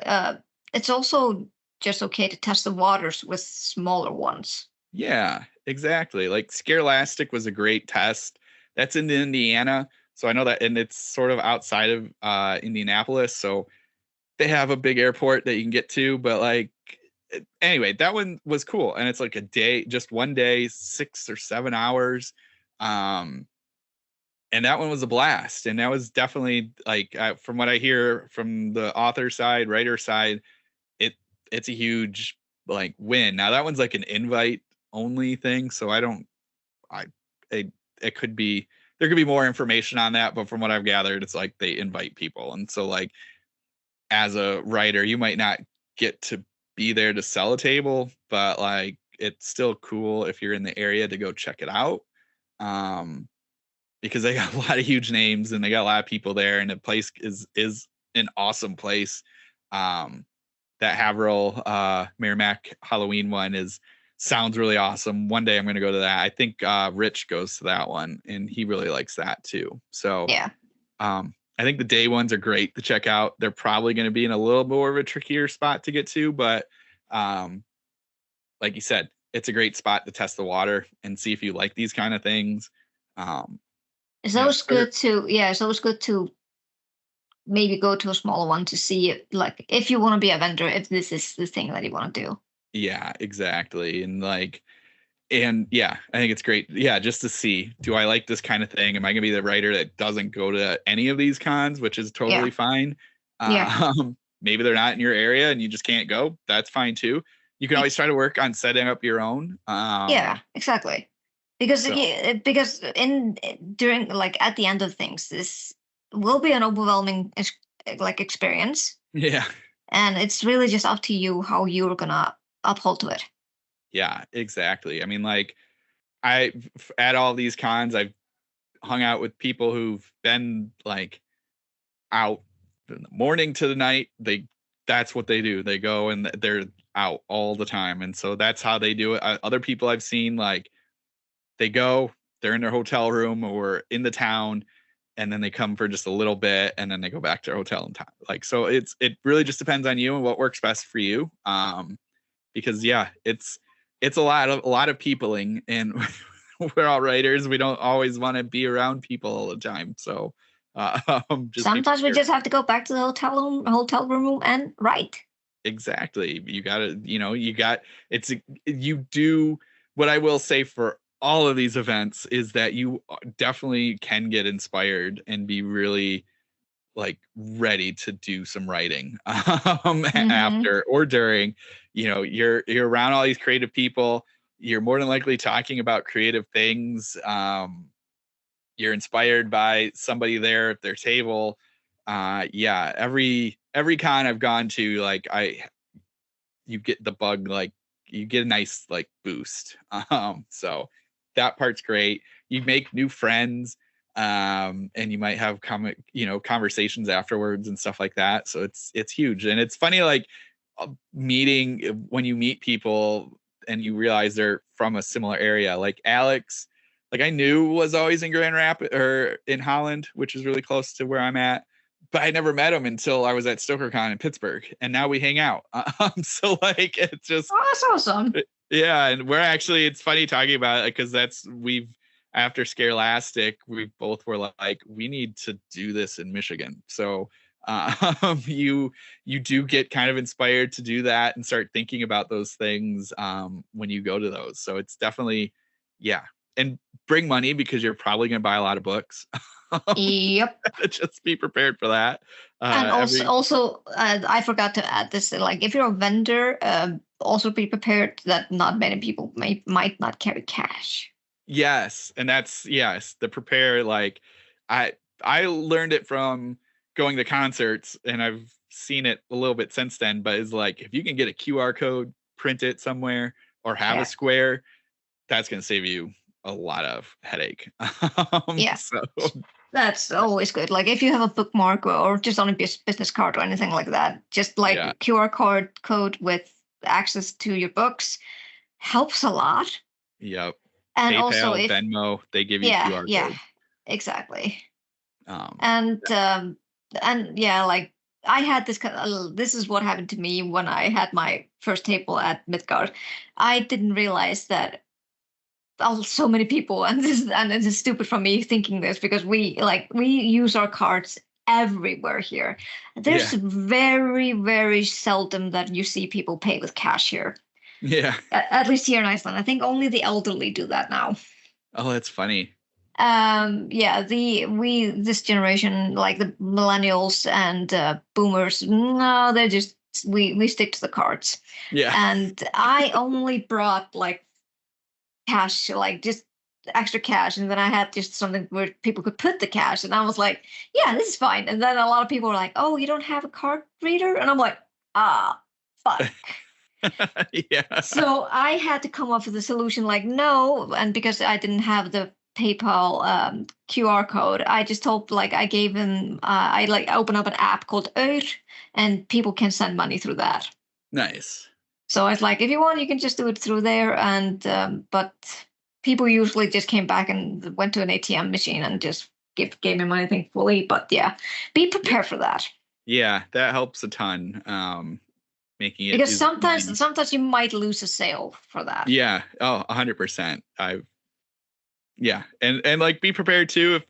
[SPEAKER 2] it's also just okay to test the waters with smaller ones.
[SPEAKER 1] Yeah, exactly. Like Scarelastic was a great test. That's in Indiana, so I know that, and it's sort of outside of Indianapolis, so they have a big airport that you can get to. But like, anyway, that one was cool, and it's like a day, just one day, 6 or 7 hours. And that one was a blast. And that was definitely like, from what I hear from the author side, writer side, it's a huge like win. Now that one's like an invite only thing. So it could be, there could be more information on that, but from what I've gathered, it's like they invite people. And so like, as a writer, you might not get to be there to sell a table, but like, it's still cool if you're in the area to go check it out. Because they got a lot of huge names and they got a lot of people there, and the place is an awesome place. That Haverhill Merrimack Halloween one sounds really awesome. One day I'm going to go to that. I think Rich goes to that one, and he really likes that too. So
[SPEAKER 2] yeah,
[SPEAKER 1] I think the day ones are great to check out. They're probably going to be in a little more of a trickier spot to get to, but like you said, it's a great spot to test the water and see if you like these kind of things.
[SPEAKER 2] It's always good to maybe go to a smaller one to see it, like if you want to be a vendor, if this is the thing that you want to do.
[SPEAKER 1] Yeah, exactly. And yeah, I think it's great. Yeah, just to see, do I like this kind of thing? Am I gonna be the writer that doesn't go to any of these cons, which is totally fine. Maybe they're not in your area and you just can't go. That's fine too. You can always try to work on setting up your own.
[SPEAKER 2] Yeah, exactly. Because during like at the end of things, this will be an overwhelming like experience.
[SPEAKER 1] Yeah.
[SPEAKER 2] And it's really just up to you how you're gonna uphold to it.
[SPEAKER 1] Yeah, exactly. I mean, like at all these cons, I've hung out with people who've been like out from the morning to the night. That's what they do. They go and they're out all the time. And so that's how they do it. Other people I've seen, like, they go, they're in their hotel room or in the town, and then they come for just a little bit, and then they go back to their hotel in town. Like, so it really just depends on you and what works best for you. Because yeah, it's a lot of peopling, and we're all writers. We don't always want to be around people all the time. So
[SPEAKER 2] sometimes we just have to go back to the hotel room and write.
[SPEAKER 1] Exactly. You do. What I will say for all of these events is that you definitely can get inspired and be really like ready to do some writing after or during. You're around all these creative people. You're more than likely talking about creative things. You're inspired by somebody there at their table. Yeah, every con I've gone to, like, you get the bug, like you get a nice like boost. So that part's great. You make new friends, and you might have conversations afterwards and stuff like that. So it's huge. And it's funny, like when you meet people and you realize they're from a similar area. Like Alex, like I knew was always in Grand Rapids or in Holland, which is really close to where I'm at, but I never met him until I was at StokerCon in Pittsburgh, and now we hang out. So like it's just
[SPEAKER 2] that's awesome.
[SPEAKER 1] Yeah, and we're actually, it's funny talking about it because after Scarelastic, we both were like, we need to do this in Michigan. So you do get kind of inspired to do that and start thinking about those things when you go to those. So it's definitely, yeah. And bring money because you're probably going to buy a lot of books.
[SPEAKER 2] Yep.
[SPEAKER 1] Just be prepared for that.
[SPEAKER 2] And also, I forgot to add this. Like, if you're a vendor, also be prepared that not many people might not carry cash.
[SPEAKER 1] Yes, and that's the prepare. Like, I learned it from going to concerts, and I've seen it a little bit since then. But it's like if you can get a QR code, print it somewhere, or have a square, that's going to save you a lot of headache.
[SPEAKER 2] Yeah. So that's always good. Like if you have a bookmark or just on a business card or anything like that, just like QR code with access to your books helps a lot.
[SPEAKER 1] Yep.
[SPEAKER 2] And
[SPEAKER 1] PayPal,
[SPEAKER 2] also
[SPEAKER 1] Venmo, they give you QR code.
[SPEAKER 2] Yeah, exactly. And yeah, like I had this is what happened to me when I had my first table at Midgard. I didn't realize that so many people, and it is stupid for me thinking this because we use our cards everywhere here. There's very, very seldom that you see people pay with cash here.
[SPEAKER 1] Yeah.
[SPEAKER 2] At least here in Iceland. I think only the elderly do that now.
[SPEAKER 1] Oh, that's funny.
[SPEAKER 2] Yeah, this generation, like the millennials and boomers, no, they're just we stick to the cards.
[SPEAKER 1] Yeah.
[SPEAKER 2] And I only brought like cash, like just extra cash, and then I had just something where people could put the cash, and I was like, yeah, this is fine. And then a lot of people were like, oh, you don't have a card reader? And I'm like, fuck.
[SPEAKER 1] Yeah.
[SPEAKER 2] So I had to come up with a solution like, no, and because I didn't have the PayPal QR code, I just told, like, I gave him, I like open up an app called Eur, and people can send money through that.
[SPEAKER 1] Nice.
[SPEAKER 2] So it's like, if you want, you can just do it through there. And but people usually just came back and went to an ATM machine and just gave me money, thankfully. But yeah, be prepared for that.
[SPEAKER 1] Yeah, that helps a ton. Making it,
[SPEAKER 2] because sometimes you might lose a sale for that.
[SPEAKER 1] Yeah. Oh, 100%. And like be prepared too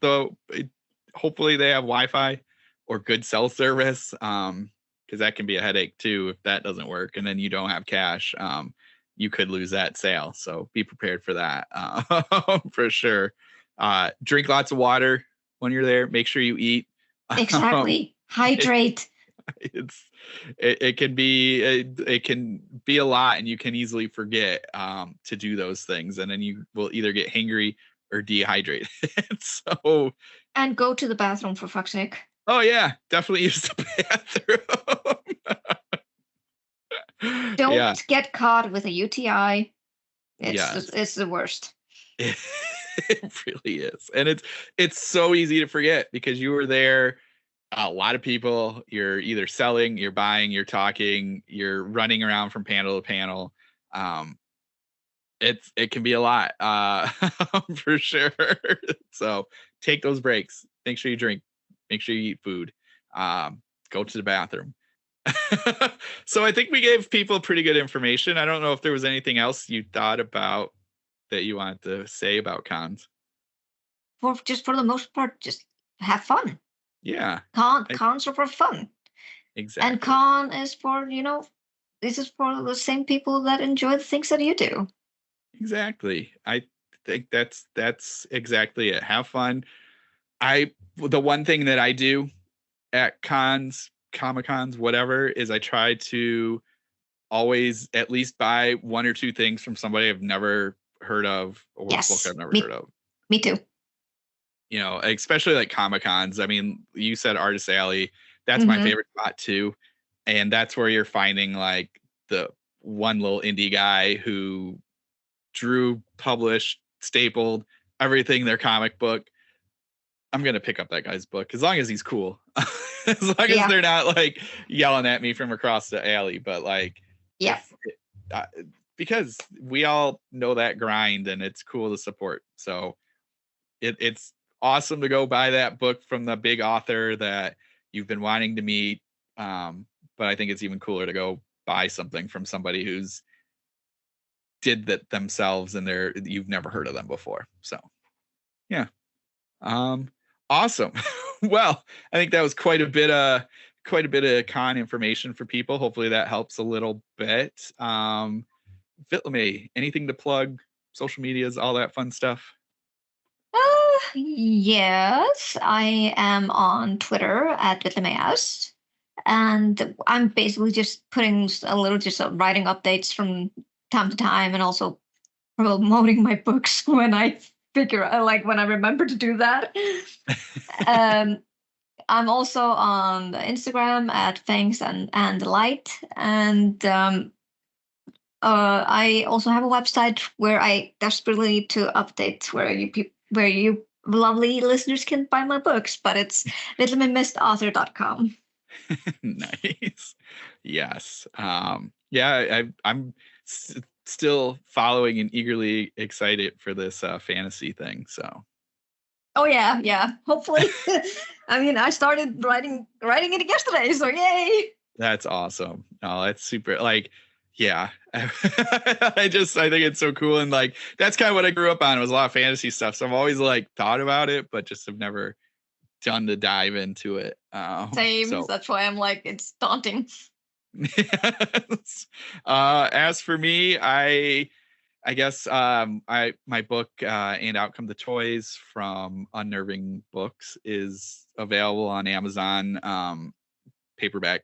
[SPEAKER 1] hopefully they have Wi-Fi or good cell service. Because that can be a headache too if that doesn't work and then you don't have cash. You could lose that sale. So be prepared for that. For sure. Drink lots of water when you're there. Make sure you eat.
[SPEAKER 2] Exactly. Hydrate.
[SPEAKER 1] It can be a lot, and you can easily forget to do those things, and then you will either get hangry or dehydrated. So
[SPEAKER 2] and go to the bathroom, for fuck's sake.
[SPEAKER 1] Oh yeah, definitely use the bathroom.
[SPEAKER 2] Don't get caught with a UTI. It's the worst.
[SPEAKER 1] It really is, and it's so easy to forget because you were there. A lot of people, you're either selling, you're buying, you're talking, you're running around from panel to panel. It can be a lot, for sure. So take those breaks. Make sure you drink. Make sure you eat food. Go to the bathroom. So I think we gave people pretty good information. I don't know if there was anything else you thought about that you wanted to say about cons.
[SPEAKER 2] For the most part, just have fun.
[SPEAKER 1] Yeah.
[SPEAKER 2] Cons are for fun.
[SPEAKER 1] Exactly.
[SPEAKER 2] And con is for, this is for the same people that enjoy the things that you do.
[SPEAKER 1] Exactly. I think that's exactly it. Have fun. The one thing that I do at cons, Comic-Cons, whatever, is I try to always at least buy one or two things from somebody I've never heard of or a book I've never heard of.
[SPEAKER 2] Me too.
[SPEAKER 1] Especially like Comic-Cons. I mean, you said Artist Alley. That's my favorite spot too. And that's where you're finding like the one little indie guy who drew, published, stapled everything, their comic book. I'm going to pick up that guy's book as long as he's cool. As long as they're not like yelling at me from across the alley. But like, because we all know that grind and it's cool to support. So it's awesome to go buy that book from the big author that you've been wanting to meet. But I think it's even cooler to go buy something from somebody who's did that themselves and you've never heard of them before. So yeah. Awesome. Well, I think that was quite a bit of con information for people. Hopefully that helps a little bit. Vitlame, anything to plug? Social medias, all that fun stuff.
[SPEAKER 2] Yes, I am on Twitter at Vitlame, and I'm basically just putting a little, just writing updates from time to time, and also promoting my books when I figure out, like when I remember to do that. I'm also on Instagram at Fangs and Light, and I also have a website where I desperately need to update where you lovely listeners can buy my books, but it's vitlaminessedauthor.com.
[SPEAKER 1] Nice. Yes. Yeah, I'm still following and eagerly excited for this fantasy thing. So.
[SPEAKER 2] Oh yeah. Hopefully, I mean, I started writing it yesterday, so yay!
[SPEAKER 1] That's awesome. Oh, that's super. Like, yeah, I think it's so cool, and like that's kind of what I grew up on. It was a lot of fantasy stuff, so I've always like thought about it, but just have never done the dive into it.
[SPEAKER 2] Same.
[SPEAKER 1] So.
[SPEAKER 2] That's why I'm like, it's daunting.
[SPEAKER 1] Yes. As for me, I guess my book And Out Come the Toys from Unnerving Books is available on Amazon, paperback,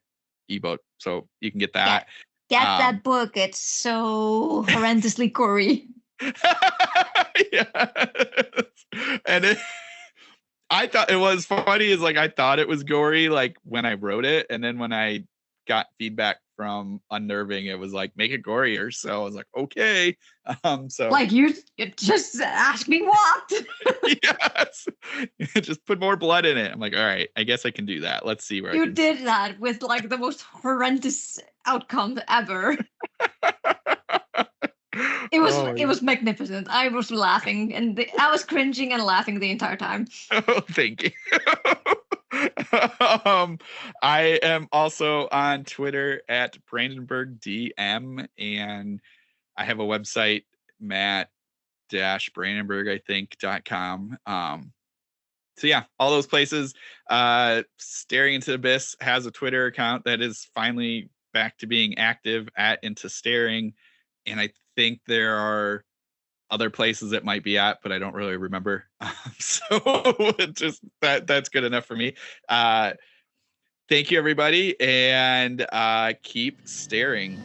[SPEAKER 1] ebook, so you can get that.
[SPEAKER 2] Get that book. It's so horrendously gory.
[SPEAKER 1] Yes. And I thought it was funny is like I thought it was gory like when I wrote it, and then when I got feedback from Unnerving, it was like make it gorier. So I was like, okay. So
[SPEAKER 2] like you just ask me what?
[SPEAKER 1] Yes. Just put more blood in it. I'm like, all right, I guess I can do that. Let's see where
[SPEAKER 2] you did that with like the most horrendous outcome ever. It was magnificent. I was laughing and I was cringing and laughing the entire time.
[SPEAKER 1] Oh, thank you. I am also on Twitter at BrandenburgDM, and I have a website, matt-brandenburg, I think.com. So yeah, all those places. Staring into the Abyss has a Twitter account that is finally back to being active at Into Staring, and I think there are other places it might be at, but I don't really remember. So just that's good enough for me. Thank you, everybody, and keep staring.